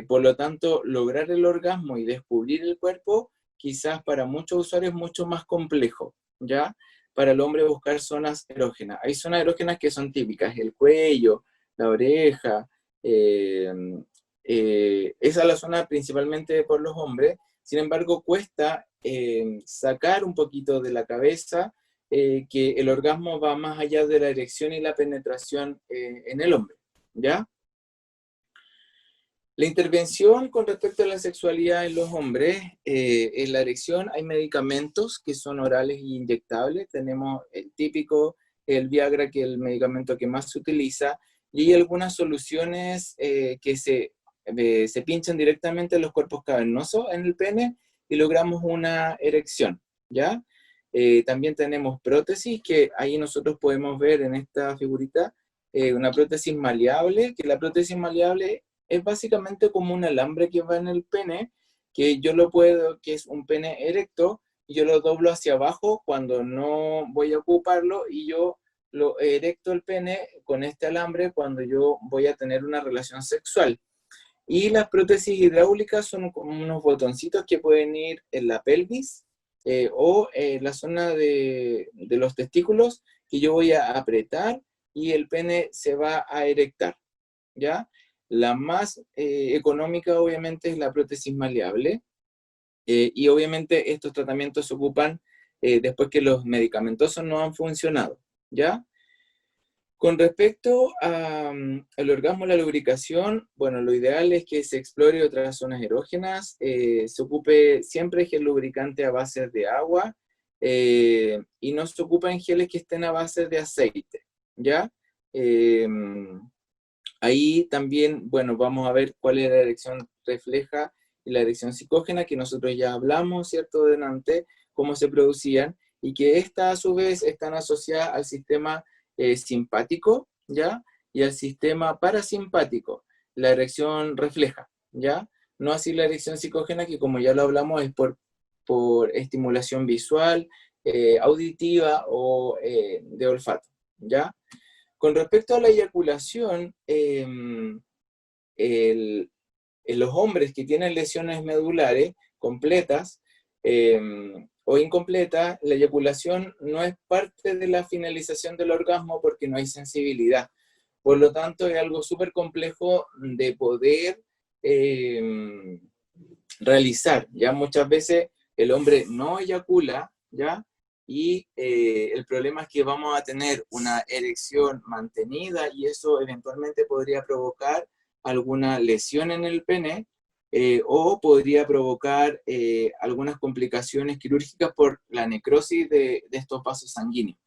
Por lo tanto, lograr el orgasmo y descubrir el cuerpo, quizás para muchos usuarios es mucho más complejo, ¿ya? Para el hombre buscar zonas erógenas. Hay zonas erógenas que son típicas, el cuello, la oreja, esa es la zona principalmente por los hombres. Sin embargo, cuesta sacar un poquito de la cabeza que el orgasmo va más allá de la erección y la penetración en el hombre, ¿ya? La intervención con respecto a la sexualidad en los hombres, en la erección hay medicamentos que son orales e inyectables. Tenemos el típico, el Viagra, que es el medicamento que más se utiliza, y hay algunas soluciones que se pinchan directamente en los cuerpos cavernosos en el pene y logramos una erección, ¿ya? También tenemos prótesis, que ahí nosotros podemos ver en esta figurita, una prótesis maleable, que la prótesis maleable es básicamente como un alambre que va en el pene, que que es un pene erecto, y yo lo doblo hacia abajo cuando no voy a ocuparlo, y yo lo erecto el pene con este alambre cuando yo voy a tener una relación sexual. Y las prótesis hidráulicas son como unos botoncitos que pueden ir en la pelvis o en la zona de los testículos, que yo voy a apretar y el pene se va a erectar, ¿ya? La más económica obviamente es la prótesis maleable, y obviamente estos tratamientos se ocupan después que los medicamentosos no han funcionado, ¿ya? Con respecto al orgasmo, la lubricación, bueno, lo ideal es que se explore otras zonas erógenas, se ocupe siempre gel lubricante a base de agua, y no se ocupan geles que estén a base de aceite, ¿ya? Ahí también, bueno, vamos a ver cuál es la erección refleja y la erección psicógena, que nosotros ya hablamos, ¿cierto?, delante, cómo se producían, y que estas a su vez están asociadas al sistema simpático, ¿ya? Y al sistema parasimpático, la erección refleja, ¿ya? No así la erección psicógena, que como ya lo hablamos es por estimulación visual, auditiva o de olfato, ¿ya? Con respecto a la eyaculación, en los hombres que tienen lesiones medulares completas o incompletas, la eyaculación no es parte de la finalización del orgasmo porque no hay sensibilidad. Por lo tanto, es algo súper complejo de poder realizar. Ya muchas veces el hombre no eyacula, ¿ya? y el problema es que vamos a tener una erección mantenida y eso eventualmente podría provocar alguna lesión en el pene, o podría provocar algunas complicaciones quirúrgicas por la necrosis de estos vasos sanguíneos.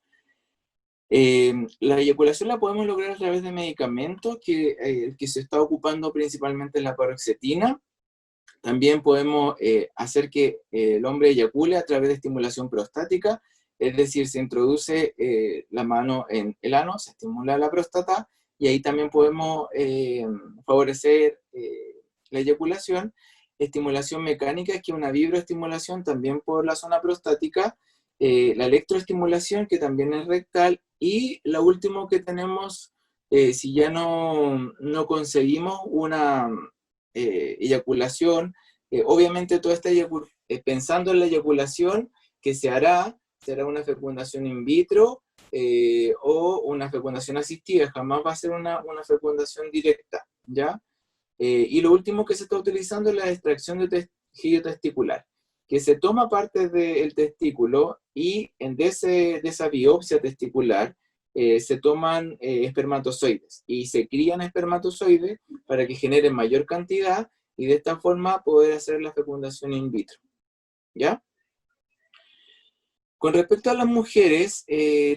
La eyaculación la podemos lograr a través de medicamentos que se está ocupando principalmente en la paroxetina. También podemos hacer que el hombre eyacule a través de estimulación prostática, es decir, se introduce la mano en el ano, se estimula la próstata, y ahí también podemos favorecer la eyaculación. Estimulación mecánica, que es una vibroestimulación también por la zona prostática, la electroestimulación, que también es rectal, y lo último que tenemos, si ya no conseguimos una eyaculación, obviamente toda esta pensando en la eyaculación que será una fecundación in vitro o una fecundación asistida, jamás va a ser una fecundación directa, ¿ya? Y lo último que se está utilizando es la extracción de tejido testicular, que se toma parte del testículo y de esa biopsia testicular se toman espermatozoides y se crían espermatozoides para que generen mayor cantidad y de esta forma poder hacer la fecundación in vitro, ¿ya? Con respecto a las mujeres,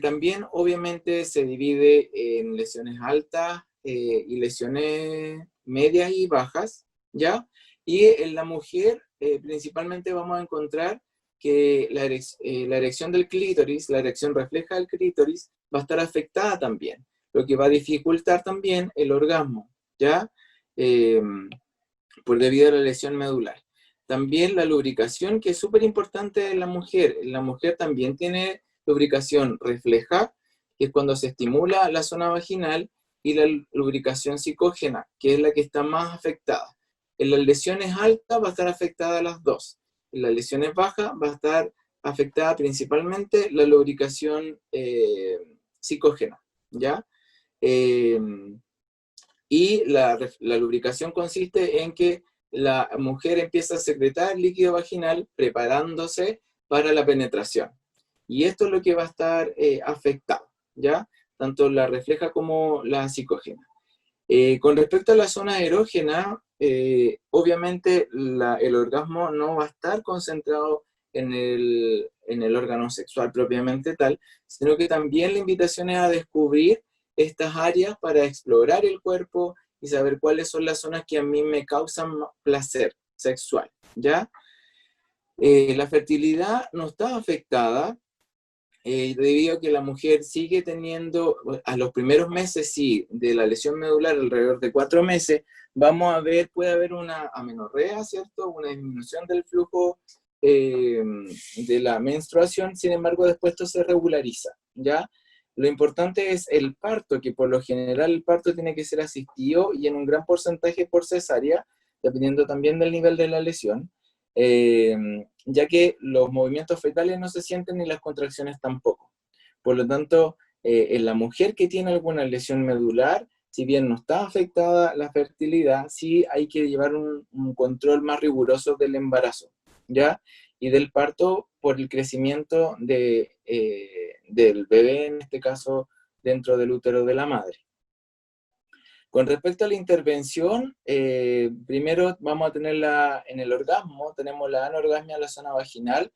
también obviamente se divide en lesiones altas y lesiones medias y bajas, ¿ya? Y en la mujer principalmente vamos a encontrar que la erección del clítoris, la erección refleja del clítoris, va a estar afectada también, lo que va a dificultar también el orgasmo, ¿ya? Por debido a la lesión medular. También la lubricación, que es súper importante en la mujer. La mujer también tiene lubricación refleja, que es cuando se estimula la zona vaginal, y la lubricación psicógena, que es la que está más afectada. En las lesiones altas va a estar afectada las dos. En las lesiones bajas va a estar afectada principalmente la lubricación psicógena, ¿ya? Y la lubricación consiste en que la mujer empieza a secretar líquido vaginal preparándose para la penetración. Y esto es lo que va a estar afectado, ¿ya? Tanto la refleja como la psicógena. Con respecto a la zona erógena, obviamente el orgasmo no va a estar concentrado en el órgano sexual propiamente tal, sino que también la invitación es a descubrir estas áreas para explorar el cuerpo y saber cuáles son las zonas que a mí me causan placer sexual, ¿ya? La fertilidad no está afectada, debido a que la mujer sigue teniendo, a los primeros meses, sí, de la lesión medular, alrededor de 4 meses, puede haber una amenorrea, ¿cierto? Una disminución del flujo de la menstruación, sin embargo, después esto se regulariza, ¿ya? Lo importante es el parto, que por lo general el parto tiene que ser asistido y en un gran porcentaje por cesárea, dependiendo también del nivel de la lesión, ya que los movimientos fetales no se sienten ni las contracciones tampoco. Por lo tanto, en la mujer que tiene alguna lesión medular, si bien no está afectada la fertilidad, sí hay que llevar un control más riguroso del embarazo, ¿ya? Y del parto por el crecimiento del bebé, en este caso, dentro del útero de la madre. Con respecto a la intervención, primero vamos a tener en el orgasmo, tenemos la anorgasmia en la zona vaginal,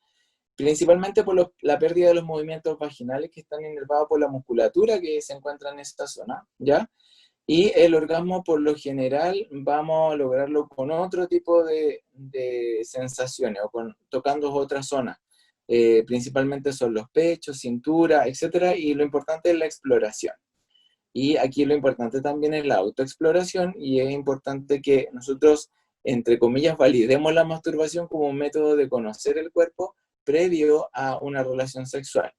principalmente por la pérdida de los movimientos vaginales que están inervados por la musculatura que se encuentra en esta zona, ¿ya? Y el orgasmo, por lo general, vamos a lograrlo con otro tipo de sensaciones, o tocando otras zonas. Principalmente son los pechos, cintura, etc. Y lo importante es la exploración. Y aquí lo importante también es la autoexploración, y es importante que nosotros, entre comillas, validemos la masturbación como un método de conocer el cuerpo previo a una relación sexual.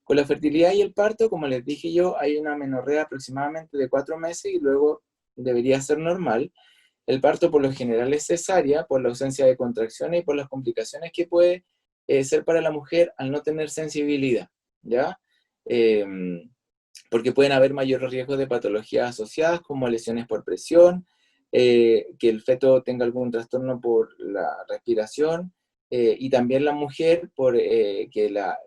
Con la fertilidad y el parto, como les dije yo, hay una amenorrea aproximadamente de 4 meses y luego debería ser normal. El parto por lo general es cesárea, por la ausencia de contracciones y por las complicaciones que puede ser para la mujer al no tener sensibilidad, ¿ya? Porque pueden haber mayores riesgos de patologías asociadas, como lesiones por presión, que el feto tenga algún trastorno por la respiración, y también la mujer, por que la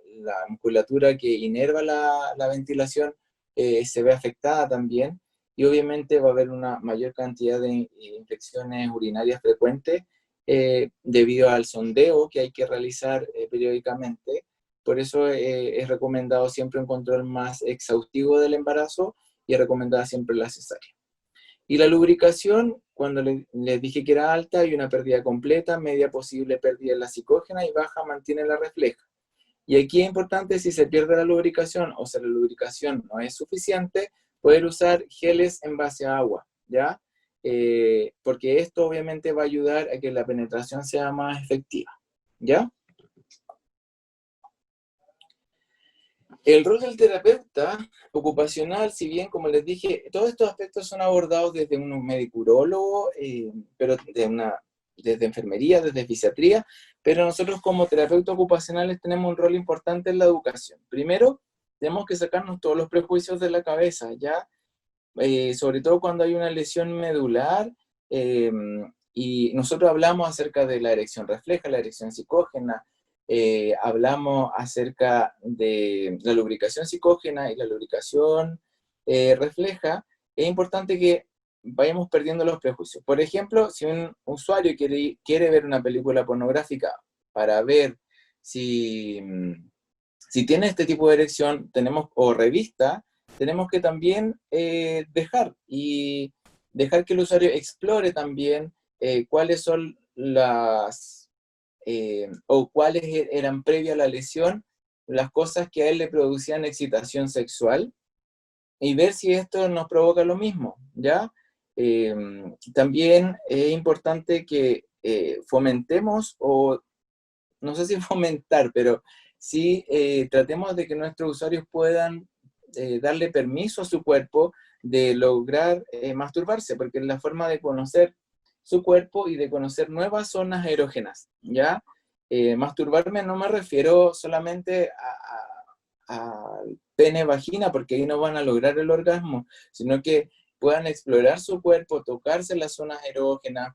musculatura que inerva la ventilación se ve afectada también, y obviamente va a haber una mayor cantidad de infecciones urinarias frecuentes debido al sondeo que hay que realizar periódicamente. Por eso es recomendado siempre un control más exhaustivo del embarazo y es recomendada siempre la cesárea. Y la lubricación, cuando les dije que era alta, hay una pérdida completa, media posible pérdida en la psicógena y baja mantiene la refleja. Y aquí es importante, si se pierde la lubricación o si la lubricación no es suficiente, poder usar geles en base a agua, ¿ya? Porque esto obviamente va a ayudar a que la penetración sea más efectiva, ¿ya? El rol del terapeuta ocupacional, si bien, como les dije, todos estos aspectos son abordados desde un médico urólogo, pero desde enfermería, desde fisiatría, pero nosotros como terapeutas ocupacionales tenemos un rol importante en la educación. Primero, tenemos que sacarnos todos los prejuicios de la cabeza, ¿ya? Sobre todo cuando hay una lesión medular, y nosotros hablamos acerca de la erección refleja, la erección psicógena, hablamos acerca de la lubricación psicógena y la lubricación refleja. Es importante que vayamos perdiendo los prejuicios. Por ejemplo, si un usuario quiere ver una película pornográfica para ver si tiene este tipo de erección, o revista, tenemos que también dejar que el usuario explore también cuáles son o cuáles eran previas a la lesión, las cosas que a él le producían excitación sexual, y ver si esto nos provoca lo mismo, ¿ya? También es importante que fomentemos, o no sé si fomentar, pero sí tratemos de que nuestros usuarios puedan darle permiso a su cuerpo de lograr masturbarse, porque es la forma de conocer su cuerpo y de conocer nuevas zonas erógenas, ¿ya? Masturbarme no me refiero solamente al pene vagina, porque ahí no van a lograr el orgasmo, sino que puedan explorar su cuerpo, tocarse las zonas erógenas,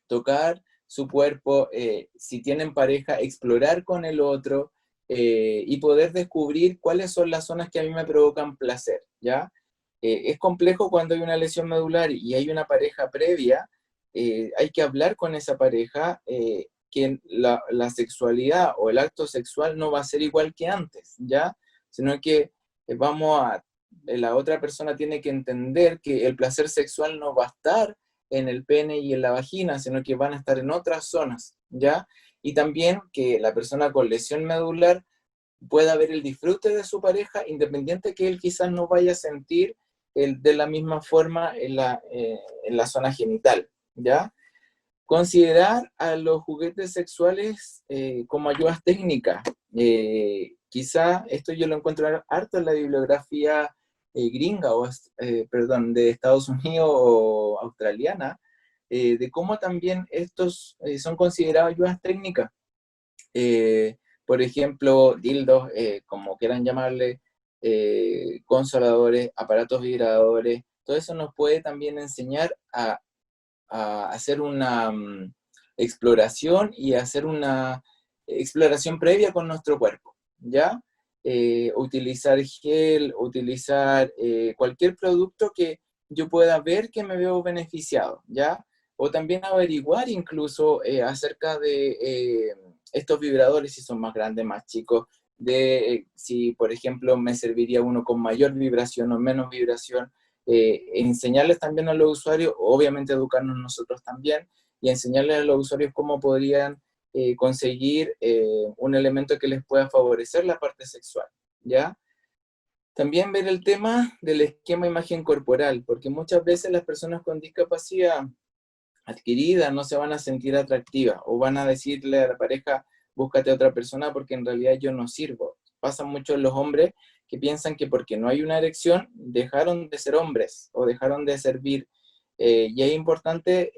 tocar su cuerpo, si tienen pareja, explorar con el otro, y poder descubrir cuáles son las zonas que a mí me provocan placer, ¿ya? Es complejo cuando hay una lesión medular y hay una pareja previa, hay que hablar con esa pareja, que la sexualidad o el acto sexual no va a ser igual que antes, ¿ya? Sino que la otra persona tiene que entender que el placer sexual no va a estar en el pene y en la vagina, sino que van a estar en otras zonas, ¿ya? Y también que la persona con lesión medular pueda ver el disfrute de su pareja, independiente que él quizás no vaya a sentir de la misma forma en la zona genital, ¿ya? Considerar a los juguetes sexuales como ayudas técnicas. Quizá esto yo lo encuentro harto en la bibliografía gringa, perdón, de Estados Unidos o australiana, de cómo también estos son considerados ayudas técnicas. Por ejemplo, dildos, como quieran llamarle, consoladores, aparatos vibradores, todo eso nos puede también enseñar a hacer una exploración y hacer una exploración previa con nuestro cuerpo, ¿ya? Utilizar gel, utilizar cualquier producto que yo pueda ver que me veo beneficiado, ¿ya? O también averiguar incluso acerca de estos vibradores, si son más grandes, más chicos, si por ejemplo me serviría uno con mayor vibración o menos vibración, enseñarles también a los usuarios, obviamente educarnos nosotros también, y enseñarles a los usuarios cómo podrían conseguir un elemento que les pueda favorecer la parte sexual, ¿ya? También ver el tema del esquema imagen corporal, porque muchas veces las personas con discapacidad adquirida no se van a sentir atractivas, o van a decirle a la pareja, búscate a otra persona porque en realidad yo no sirvo. Pasa mucho en los hombres que piensan que porque no hay una erección, dejaron de ser hombres, o dejaron de servir. Y es importante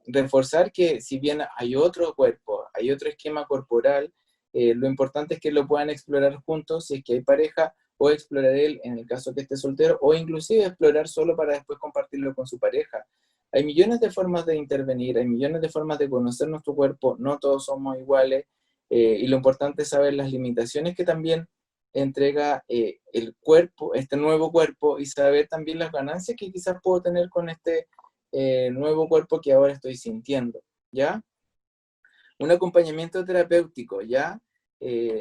reforzar que si bien hay otro cuerpo, hay otro esquema corporal, lo importante es que lo puedan explorar juntos, si es que hay pareja, o explorar él en el caso que esté soltero, o inclusive explorar solo para después compartirlo con su pareja. Hay millones de formas de intervenir, hay millones de formas de conocer nuestro cuerpo, no todos somos iguales, y lo importante es saber las limitaciones que también entrega el cuerpo, este nuevo cuerpo, y saber también las ganancias que quizás puedo tener con este nuevo cuerpo que ahora estoy sintiendo, ¿ya? Un acompañamiento terapéutico, ¿ya?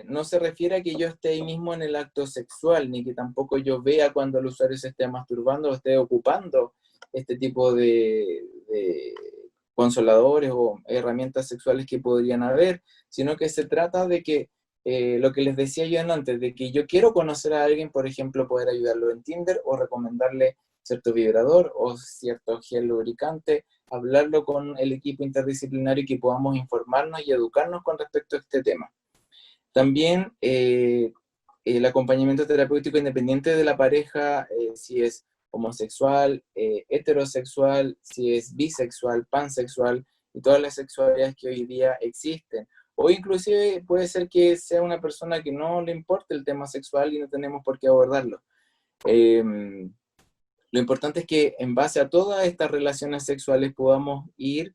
No se refiere a que yo esté ahí mismo en el acto sexual, ni que tampoco yo vea cuando el usuario se esté masturbando o esté ocupando este tipo de consoladores o herramientas sexuales que podrían haber, sino que se trata de que, lo que les decía yo antes, de que yo quiero conocer a alguien, por ejemplo, poder ayudarlo en Tinder o recomendarle cierto vibrador o cierto gel lubricante, hablarlo con el equipo interdisciplinario y que podamos informarnos y educarnos con respecto a este tema. También el acompañamiento terapéutico independiente de la pareja, si es homosexual, heterosexual, si es bisexual, pansexual y todas las sexualidades que hoy día existen. O inclusive puede ser que sea una persona que no le importe el tema sexual y no tenemos por qué abordarlo. Lo importante es que en base a todas estas relaciones sexuales podamos ir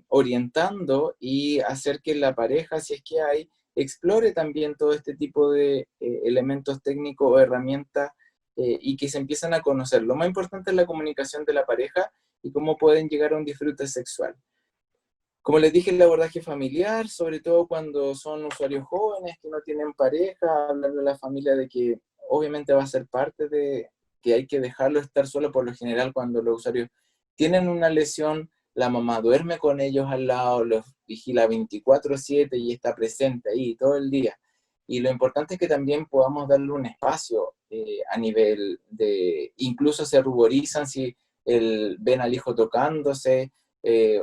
orientando y hacer que la pareja, si es que hay, explore también todo este tipo de elementos técnicos o herramientas y que se empiezan a conocer. Lo más importante es la comunicación de la pareja y cómo pueden llegar a un disfrute sexual. Como les dije, el abordaje familiar, sobre todo cuando son usuarios jóvenes que no tienen pareja, hablarle a la familia de que obviamente va a ser parte de que hay que dejarlo estar solo. Por lo general, cuando los usuarios tienen una lesión, la mamá duerme con ellos al lado, los vigila 24/7 y está presente ahí todo el día. Y lo importante es que también podamos darle un espacio a nivel de, incluso se ruborizan si ven al hijo tocándose,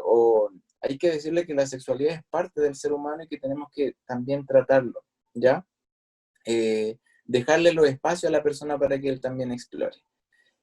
o hay que decirle que la sexualidad es parte del ser humano y que tenemos que también tratarlo, ¿ya? Dejarle los espacios a la persona para que él también explore.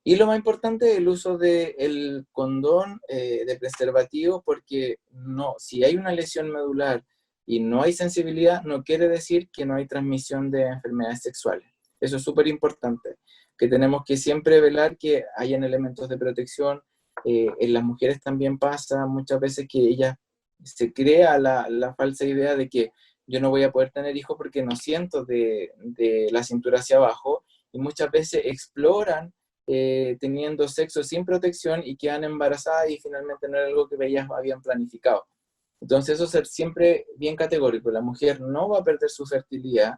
Y lo más importante es el uso del condón, de preservativo, porque no, si hay una lesión medular y no hay sensibilidad, no quiere decir que no hay transmisión de enfermedades sexuales. Eso es súper importante, que tenemos que siempre velar que hayan elementos de protección. En las mujeres también pasa muchas veces que ellas se crea la falsa idea de que yo no voy a poder tener hijos porque no siento de la cintura hacia abajo, y muchas veces exploran teniendo sexo sin protección y quedan embarazadas y finalmente no era algo que ellas habían planificado. Entonces eso es siempre bien categórico. La mujer no va a perder su fertilidad,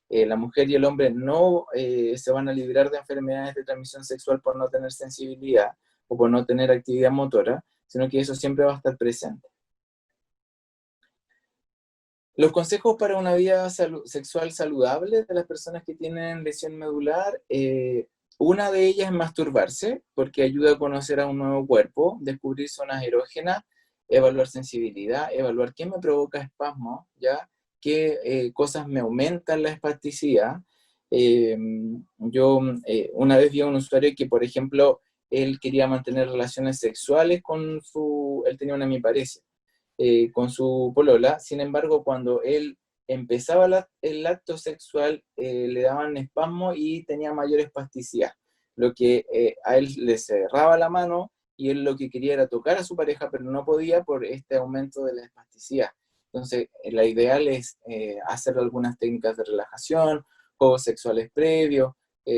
la mujer y el hombre no se van a librar de enfermedades de transmisión sexual por no tener sensibilidad o por no tener actividad motora, sino que eso siempre va a estar presente. Los consejos para una vida sexual saludable de las personas que tienen lesión medular, una de ellas es masturbarse, porque ayuda a conocer a un nuevo cuerpo, descubrir zonas erógenas, evaluar sensibilidad, evaluar qué me provoca espasmo, ¿ya? Qué cosas me aumentan la espasticidad. Yo una vez vi a un usuario que, por ejemplo, él quería mantener relaciones sexuales con él tenía una hemiparesia, con su polola. Sin embargo, cuando él empezaba el acto sexual, le daban espasmo y tenía mayor espasticidad, lo que a él le cerraba la mano, y él lo que quería era tocar a su pareja, pero no podía por este aumento de la espasticidad. Entonces, la ideal es hacer algunas técnicas de relajación, juegos sexuales previos,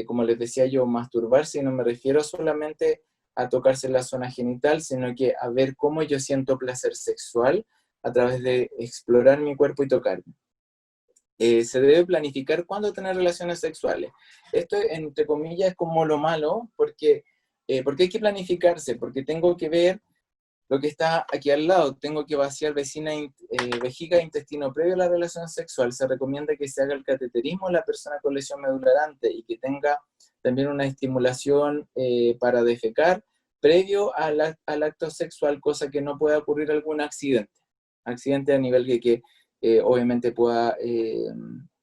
como les decía yo, masturbarse, y no me refiero solamente a tocarse la zona genital, sino que a ver cómo yo siento placer sexual a través de explorar mi cuerpo y tocarme. Se debe planificar cuándo tener relaciones sexuales. Esto, entre comillas, es como lo malo, porque hay que planificarse, porque tengo que ver lo que está aquí al lado. Tengo que vaciar vejiga e intestino previo a la relación sexual. Se recomienda que se haga el cateterismo en la persona con lesión medular antes y que tenga también una estimulación para defecar previo al acto sexual, cosa que no pueda ocurrir algún accidente a nivel de que obviamente pueda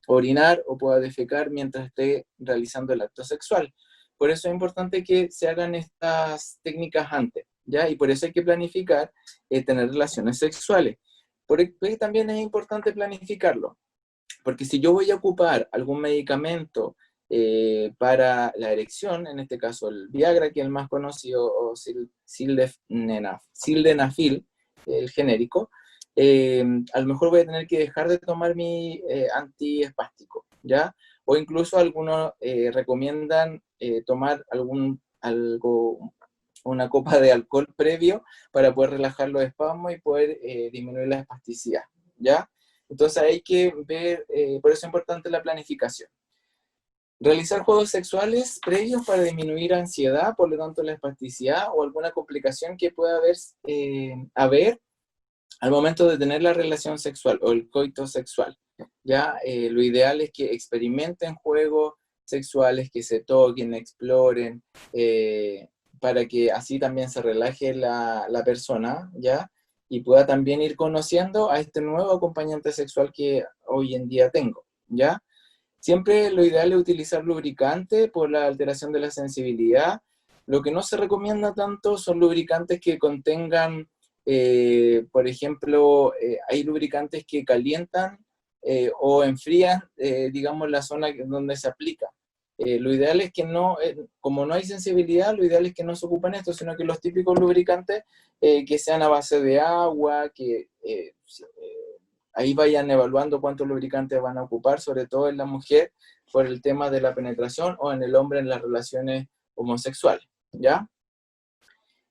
orinar o pueda defecar mientras esté realizando el acto sexual. Por eso es importante que se hagan estas técnicas antes, ¿ya? Y por eso hay que planificar tener relaciones sexuales. Porque también es importante planificarlo, porque si yo voy a ocupar algún medicamento para la erección, en este caso el Viagra, que es el más conocido, o sildenafil, el genérico, a lo mejor voy a tener que dejar de tomar mi antiespástico, ¿ya? O incluso algunos recomiendan tomar una copa de alcohol previo para poder relajar los espasmos y poder disminuir la espasticidad, ¿ya? Entonces hay que ver, por eso es importante la planificación. Realizar juegos sexuales previos para disminuir ansiedad, por lo tanto la espasticidad o alguna complicación que pueda haber al momento de tener la relación sexual o el coito sexual. ¿Ya? Lo ideal es que experimenten juegos sexuales, que se toquen, exploren, para que así también se relaje la persona, ¿ya? Y pueda también ir conociendo a este nuevo acompañante sexual que hoy en día tengo, ¿ya? Siempre lo ideal es utilizar lubricante por la alteración de la sensibilidad. Lo que no se recomienda tanto son lubricantes que contengan, por ejemplo, hay lubricantes que calientan o enfrían, digamos, la zona donde se aplica. Lo ideal es que no, como no hay sensibilidad, lo ideal es que no se ocupen esto, sino que los típicos lubricantes que sean a base de agua, que ahí vayan evaluando cuántos lubricantes van a ocupar, sobre todo en la mujer, por el tema de la penetración, o en el hombre en las relaciones homosexuales, ¿ya?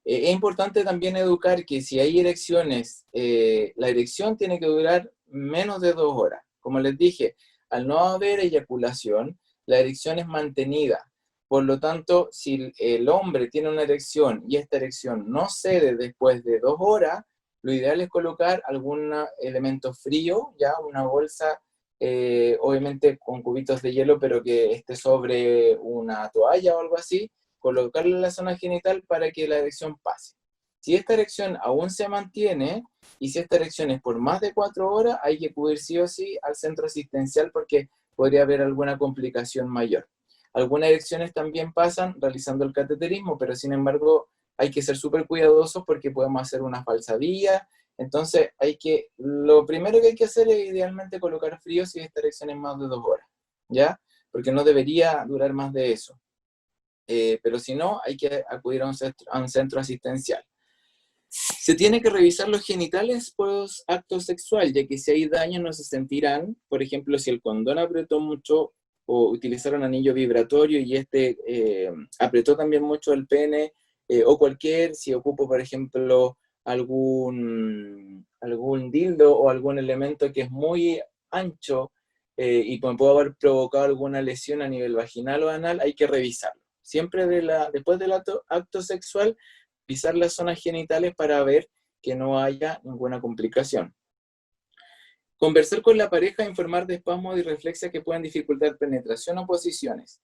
Es importante también educar que si hay erecciones, la erección tiene que durar menos de 2 horas. Como les dije, al no haber eyaculación, la erección es mantenida. Por lo tanto, si el hombre tiene una erección y esta erección no cede después de 2 horas, lo ideal es colocar algún elemento frío, ya una bolsa, obviamente con cubitos de hielo, pero que esté sobre una toalla o algo así, colocarlo en la zona genital para que la erección pase. Si esta erección aún se mantiene, y si esta erección es por más de 4 horas, hay que acudir sí o sí al centro asistencial porque podría haber alguna complicación mayor. Algunas erecciones también pasan realizando el cateterismo, pero sin embargo hay que ser súper cuidadosos porque podemos hacer una falsa vía. Entonces lo primero que hay que hacer es idealmente colocar frío si esta erección es más de 2 horas, ¿ya? Porque no debería durar más de eso. Pero si no, hay que acudir a un centro asistencial. Se tiene que revisar los genitales post acto sexual, ya que si hay daño no se sentirán. Por ejemplo, si el condón apretó mucho o utilizaron anillo vibratorio y apretó también mucho el pene, o si ocupo, por ejemplo, algún dildo o algún elemento que es muy ancho y me puede haber provocado alguna lesión a nivel vaginal o anal, hay que revisarlo. Siempre después del acto sexual, revisar las zonas genitales para ver que no haya ninguna complicación. Conversar con la pareja, informar de espasmos y reflexia que puedan dificultar penetración o posiciones.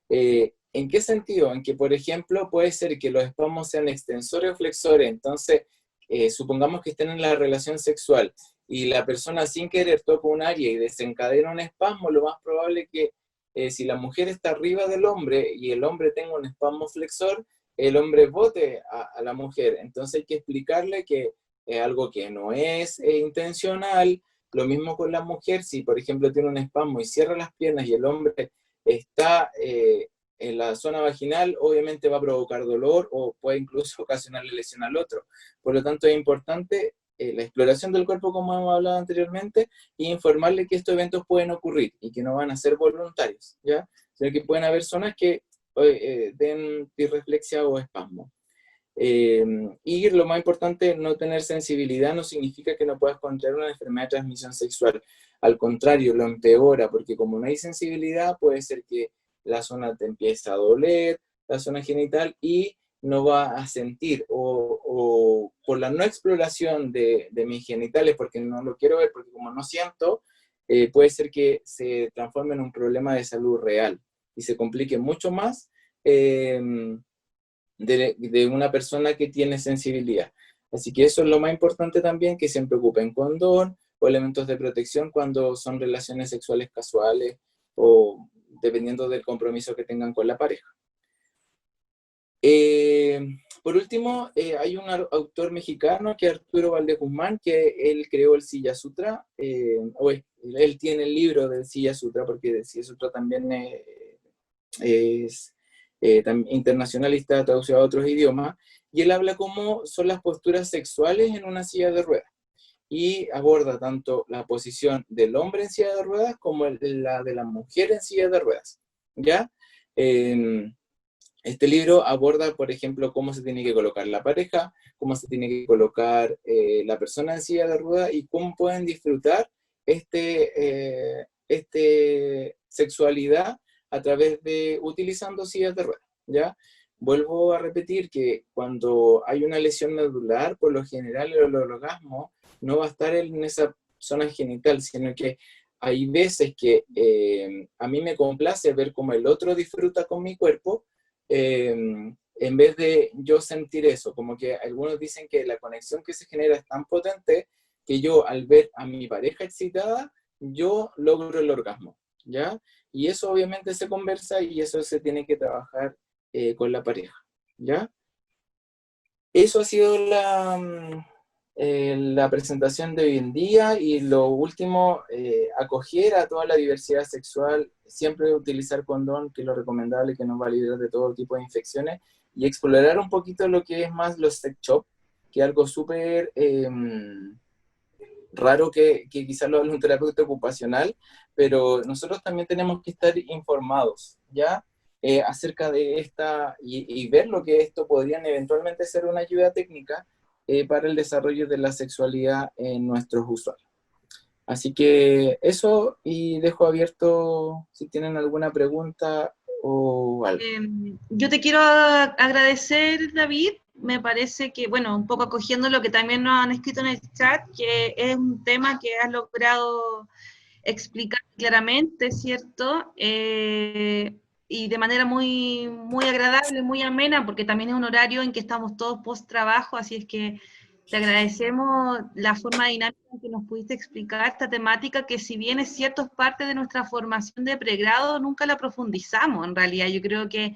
¿En qué sentido? En que, por ejemplo, puede ser que los espasmos sean extensores o flexores. Entonces, supongamos que estén en la relación sexual y la persona sin querer toca un área y desencadena un espasmo, lo más probable es que si la mujer está arriba del hombre y el hombre tenga un espasmo flexor, el hombre bote a la mujer. Entonces hay que explicarle que es algo que no es intencional. Lo mismo con la mujer, si por ejemplo tiene un espasmo y cierra las piernas y el hombre está en la zona vaginal, obviamente va a provocar dolor o puede incluso ocasionarle lesión al otro. Por lo tanto, es importante la exploración del cuerpo, como hemos hablado anteriormente, y informarle que estos eventos pueden ocurrir y que no van a ser voluntarios, ¿ya? Sino que pueden haber zonas que den disreflexia o espasmo. Y lo más importante, no tener sensibilidad no significa que no puedas contraer una enfermedad de transmisión sexual. Al contrario, lo empeora, porque como no hay sensibilidad, puede ser que la zona te empiece a doler, la zona genital, y no va a sentir, o por la no exploración de mis genitales, porque no lo quiero ver, porque como no siento, puede ser que se transforme en un problema de salud real y se complique mucho más de una persona que tiene sensibilidad. Así que eso es lo más importante también, que siempre ocupen condón o elementos de protección cuando son relaciones sexuales casuales o dependiendo del compromiso que tengan con la pareja. Por último, hay un autor mexicano que es Arturo Valdez Guzmán, que él creó el Silla Sutra, él tiene el libro del Silla Sutra, porque el Silla Sutra también es internacionalista, traducido a otros idiomas, y él habla cómo son las posturas sexuales en una silla de ruedas, y aborda tanto la posición del hombre en silla de ruedas como la de la mujer en silla de ruedas, ¿ya? Este libro aborda, por ejemplo, cómo se tiene que colocar la pareja, cómo se tiene que colocar la persona en silla de ruedas y cómo pueden disfrutar sexualidad a través de utilizando sillas de ruedas, ¿ya? Vuelvo a repetir que cuando hay una lesión medular, por lo general el orgasmo no va a estar en esa zona genital, sino que hay veces que a mí me complace ver cómo el otro disfruta con mi cuerpo, en vez de yo sentir eso, como que algunos dicen que la conexión que se genera es tan potente que yo al ver a mi pareja excitada, yo logro el orgasmo, ¿ya? Y eso obviamente se conversa y eso se tiene que trabajar con la pareja, ¿ya? Eso ha sido la presentación de hoy en día, y lo último, acoger a toda la diversidad sexual, siempre utilizar condón, que es lo recomendable, que nos va a librar de todo tipo de infecciones, y explorar un poquito lo que es más los sex shop, que es algo súper raro que quizás lo hable un terapeuta ocupacional, pero nosotros también tenemos que estar informados, ¿ya? Acerca de esta, y ver lo que esto podrían eventualmente ser una ayuda técnica para el desarrollo de la sexualidad en nuestros usuarios. Así que eso, y dejo abierto si tienen alguna pregunta o algo. Yo te quiero agradecer, David. Me parece que, bueno, un poco acogiendo lo que también nos han escrito en el chat, que es un tema que has logrado explicar claramente, ¿cierto? Y de manera muy, muy agradable, muy amena, porque también es un horario en que estamos todos post-trabajo, así es que te agradecemos la forma dinámica en que nos pudiste explicar esta temática, que si bien es cierto es parte de nuestra formación de pregrado, nunca la profundizamos en realidad. Yo creo que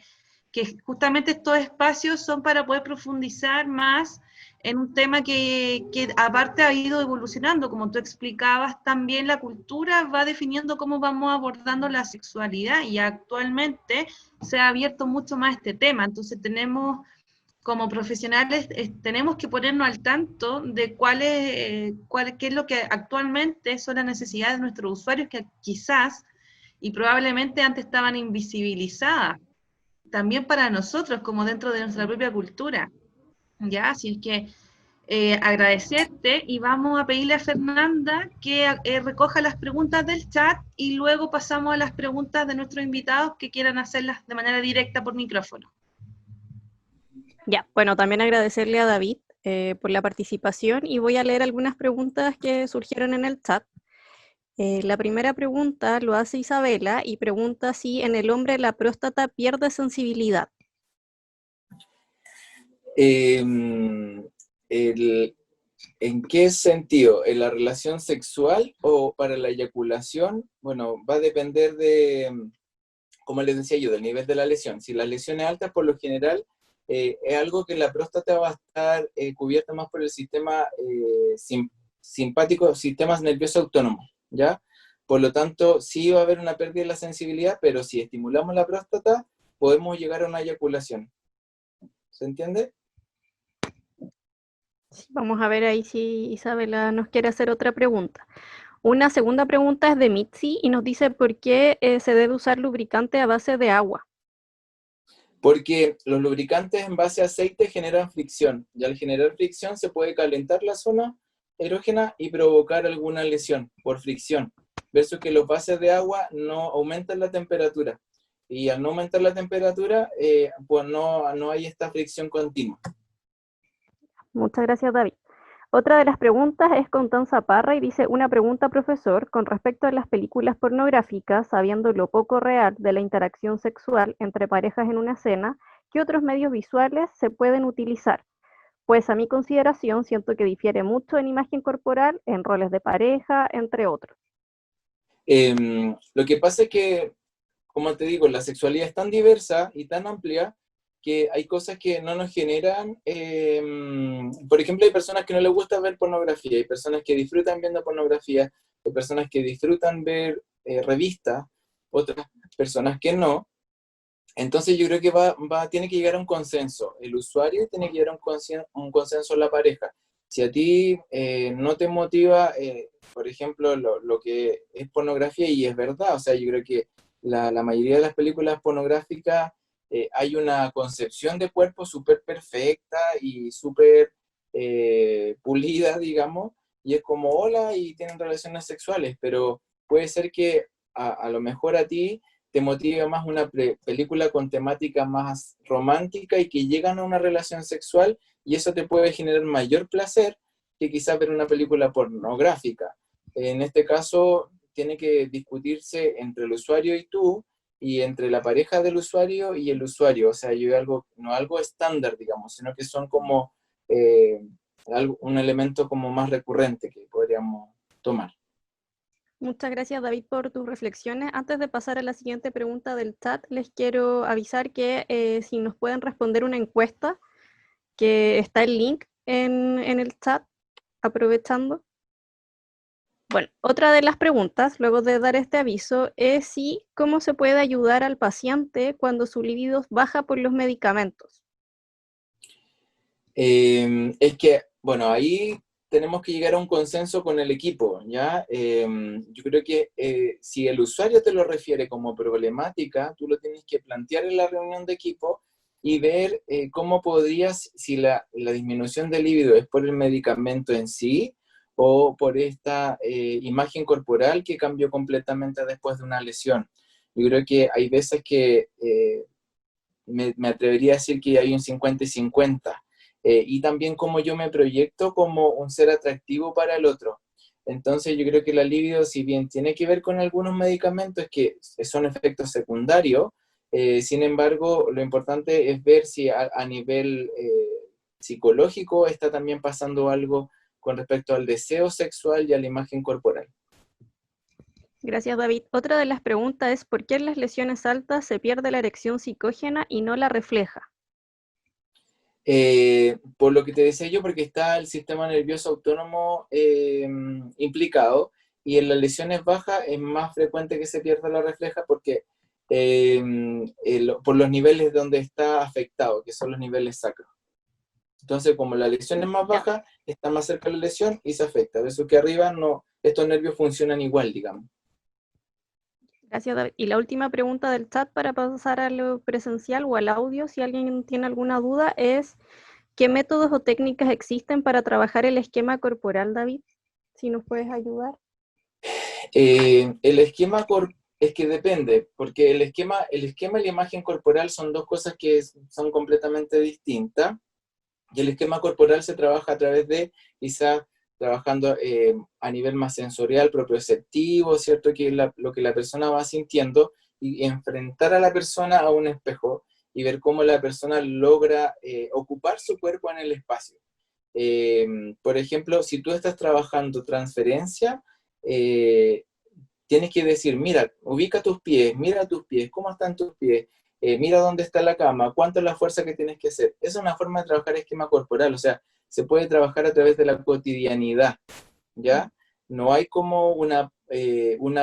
justamente estos espacios son para poder profundizar más en un tema que aparte ha ido evolucionando, como tú explicabas, también la cultura va definiendo cómo vamos abordando la sexualidad, y actualmente se ha abierto mucho más este tema. Entonces tenemos, como profesionales, tenemos que ponernos al tanto de qué es lo que actualmente son las necesidades de nuestros usuarios, que quizás y probablemente antes estaban invisibilizadas, también para nosotros, como dentro de nuestra propia cultura. ¿Ya? Así es que agradecerte, y vamos a pedirle a Fernanda que recoja las preguntas del chat, y luego pasamos a las preguntas de nuestros invitados que quieran hacerlas de manera directa por micrófono. Ya, bueno, también agradecerle a David por la participación, y voy a leer algunas preguntas que surgieron en el chat. La primera pregunta lo hace Isabela y pregunta si en el hombre la próstata pierde sensibilidad. ¿En qué sentido? ¿En la relación sexual o para la eyaculación? Bueno, va a depender de, como les decía yo, del nivel de la lesión. Si la lesión es alta, por lo general, es algo que la próstata va a estar cubierta más por el sistema simpático, sistemas nerviosos autónomos, ¿ya? Por lo tanto, sí va a haber una pérdida de la sensibilidad, pero si estimulamos la próstata, podemos llegar a una eyaculación. ¿Se entiende? Vamos a ver ahí si Isabela nos quiere hacer otra pregunta. Una segunda pregunta es de Mitzi y nos dice por qué se debe usar lubricante a base de agua. Porque los lubricantes en base a aceite generan fricción, y al generar fricción se puede calentar la zona erógena y provocar alguna lesión por fricción, versus que los bases de agua no aumentan la temperatura, y al no aumentar la temperatura, pues no hay esta fricción continua. Muchas gracias, David. Otra de las preguntas es Constanza Parra y dice: una pregunta, profesor, con respecto a las películas pornográficas, sabiendo lo poco real de la interacción sexual entre parejas en una escena, ¿qué otros medios visuales se pueden utilizar? Pues a mi consideración siento que difiere mucho en imagen corporal, en roles de pareja, entre otros. Lo que pasa es que, como te digo, la sexualidad es tan diversa y tan amplia que hay cosas que no nos generan. Por ejemplo, hay personas que no les gusta ver pornografía, hay personas que disfrutan viendo pornografía, hay personas que disfrutan ver revistas, otras personas que no. Entonces yo creo que tiene que llegar a un consenso. El usuario tiene que llegar a un consenso en la pareja. Si a ti no te motiva, por ejemplo, lo que es pornografía, y es verdad, o sea, yo creo que la mayoría de las películas pornográficas hay una concepción de cuerpo súper perfecta y súper pulida, digamos, y es como hola y tienen relaciones sexuales, pero puede ser que a lo mejor a ti te motiva más una película con temática más romántica y que llegan a una relación sexual y eso te puede generar mayor placer que quizás ver una película pornográfica. En este caso, tiene que discutirse entre el usuario y tú, y entre la pareja del usuario y el usuario. O sea, no algo estándar, digamos, sino que son como un elemento como más recurrente que podríamos tomar. Muchas gracias, David, por tus reflexiones. Antes de pasar a la siguiente pregunta del chat, les quiero avisar que si nos pueden responder una encuesta, que está el link en el chat, aprovechando. Bueno, otra de las preguntas, luego de dar este aviso, es cómo se puede ayudar al paciente cuando su libido baja por los medicamentos. Es que, bueno, ahí tenemos que llegar a un consenso con el equipo, ¿ya? Yo creo que si el usuario te lo refiere como problemática, tú lo tienes que plantear en la reunión de equipo y ver cómo podrías, si la disminución del líbido es por el medicamento en sí o por esta imagen corporal que cambió completamente después de una lesión. Yo creo que hay veces que me atrevería a decir que hay un 50 y 50. Y también cómo yo me proyecto como un ser atractivo para el otro. Entonces yo creo que la libido, si bien tiene que ver con algunos medicamentos que son efectos secundarios, sin embargo, lo importante es ver si a nivel psicológico está también pasando algo con respecto al deseo sexual y a la imagen corporal. Gracias, David. Otra de las preguntas es ¿por qué en las lesiones altas se pierde la erección psicógena y no la refleja? Por lo que te decía yo, porque está el sistema nervioso autónomo implicado, y en las lesiones bajas es más frecuente que se pierda la refleja porque por los niveles donde está afectado, que son los niveles sacros. Entonces, como la lesión es más baja, está más cerca de la lesión y se afecta. De eso que arriba no, estos nervios funcionan igual, digamos. Gracias, David. Y la última pregunta del chat para pasar a lo presencial o al audio, si alguien tiene alguna duda, es ¿qué métodos o técnicas existen para trabajar el esquema corporal, David? Si nos puedes ayudar. El esquema es que depende, porque el esquema y la imagen corporal son dos cosas que son completamente distintas. Y el esquema corporal se trabaja a través de, quizás, trabajando a nivel más sensorial, propioceptivo, ¿cierto? Que es lo que la persona va sintiendo, y enfrentar a la persona a un espejo y ver cómo la persona logra ocupar su cuerpo en el espacio. Por ejemplo, si tú estás trabajando transferencia, tienes que decir, mira, ubica tus pies, mira tus pies, cómo están tus pies, mira dónde está la cama, cuánto es la fuerza que tienes que hacer. Es una forma de trabajar esquema corporal, o sea, se puede trabajar a través de la cotidianidad, ¿ya? No hay como una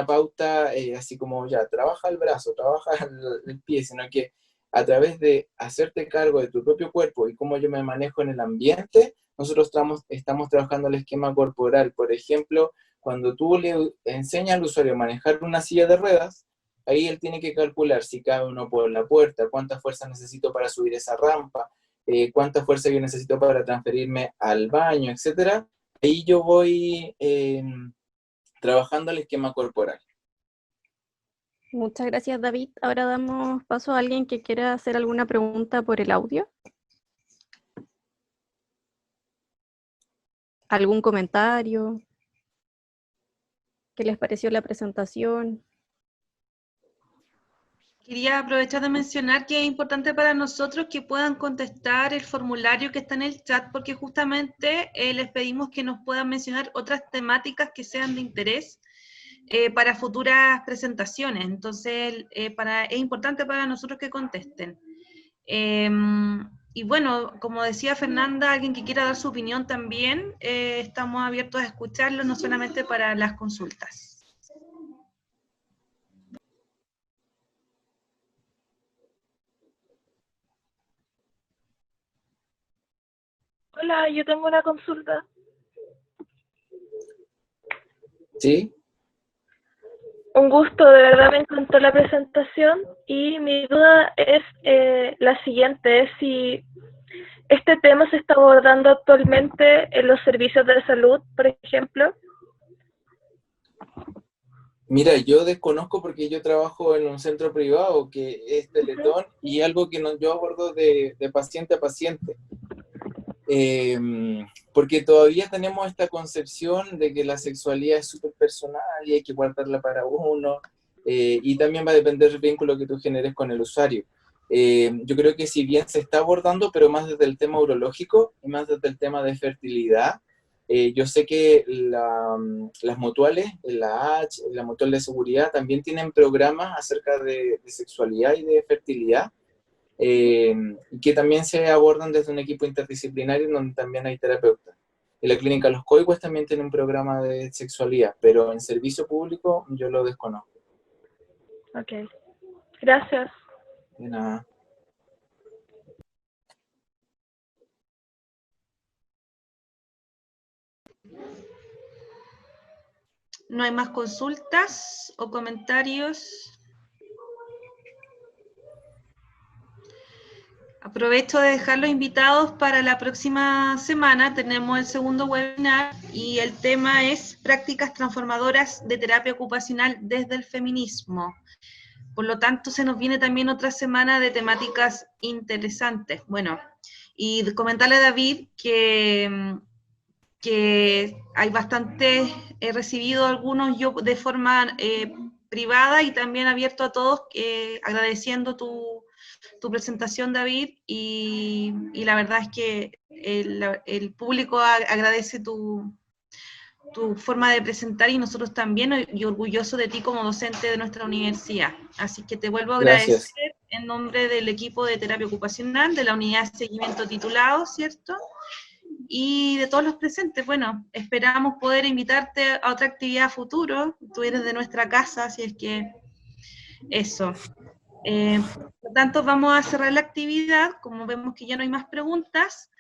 pauta así como, ya, trabaja el brazo, trabaja el pie, sino que a través de hacerte cargo de tu propio cuerpo y cómo yo me manejo en el ambiente, nosotros estamos trabajando el esquema corporal. Por ejemplo, cuando tú le enseñas al usuario a manejar una silla de ruedas, ahí él tiene que calcular si cabe uno por la puerta, cuánta fuerza necesito para subir esa rampa, cuánta fuerza yo necesito para transferirme al baño, etc. Ahí yo voy trabajando el esquema corporal. Muchas gracias, David. Ahora damos paso a alguien que quiera hacer alguna pregunta por el audio. ¿Algún comentario? ¿Qué les pareció la presentación? Quería aprovechar de mencionar que es importante para nosotros que puedan contestar el formulario que está en el chat, porque justamente les pedimos que nos puedan mencionar otras temáticas que sean de interés para futuras presentaciones. Entonces, es importante para nosotros que contesten. Y bueno, como decía Fernanda, alguien que quiera dar su opinión también, estamos abiertos a escucharlo, no solamente para las consultas. Hola, yo tengo una consulta. ¿Sí? Un gusto, de verdad me encantó la presentación y mi duda es la siguiente, es si este tema se está abordando actualmente en los servicios de salud, por ejemplo. Mira, yo desconozco porque yo trabajo en un centro privado que es Teletón y algo que yo abordo de paciente a paciente. Porque todavía tenemos esta concepción de que la sexualidad es súper personal y hay que guardarla para uno, y también va a depender del vínculo que tú generes con el usuario. Yo creo que si bien se está abordando, pero más desde el tema urológico y más desde el tema de fertilidad, yo sé que las mutuales, la H, la mutual de seguridad, también tienen programas acerca de sexualidad y de fertilidad, que también se abordan desde un equipo interdisciplinario donde también hay terapeutas. En la clínica Los Coihues también tiene un programa de sexualidad, pero en servicio público yo lo desconozco. Ok, gracias. De nada. ¿No hay más consultas o comentarios? Aprovecho de dejarlos invitados para la próxima semana. Tenemos el segundo webinar y el tema es prácticas transformadoras de terapia ocupacional desde el feminismo. Por lo tanto, se nos viene también otra semana de temáticas interesantes. Bueno, y comentarle a David que hay bastantes, he recibido algunos yo de forma privada y también abierto a todos, agradeciendo tu presentación, David, y la verdad es que el público agradece tu forma de presentar y nosotros también, y orgulloso de ti como docente de nuestra universidad. Así que te vuelvo a agradecer. Gracias. En nombre del equipo de terapia ocupacional, de la unidad de seguimiento titulado, ¿cierto? Y de todos los presentes. Bueno, esperamos poder invitarte a otra actividad a futuro. Tú eres de nuestra casa, así es que eso. Por lo tanto, vamos a cerrar la actividad, como vemos que ya no hay más preguntas,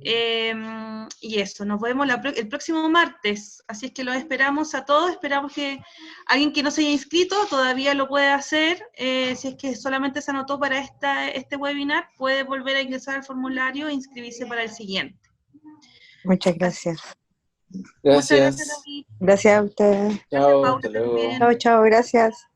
y eso, nos vemos el próximo martes, así es que los esperamos a todos, esperamos que alguien que no se haya inscrito todavía lo puede hacer, si es que solamente se anotó para este webinar, puede volver a ingresar al formulario e inscribirse para el siguiente. Muchas gracias. Muchas gracias, Gracias. David. Gracias a ustedes. Chao, Paula, hasta luego. también. Chao, chao, gracias.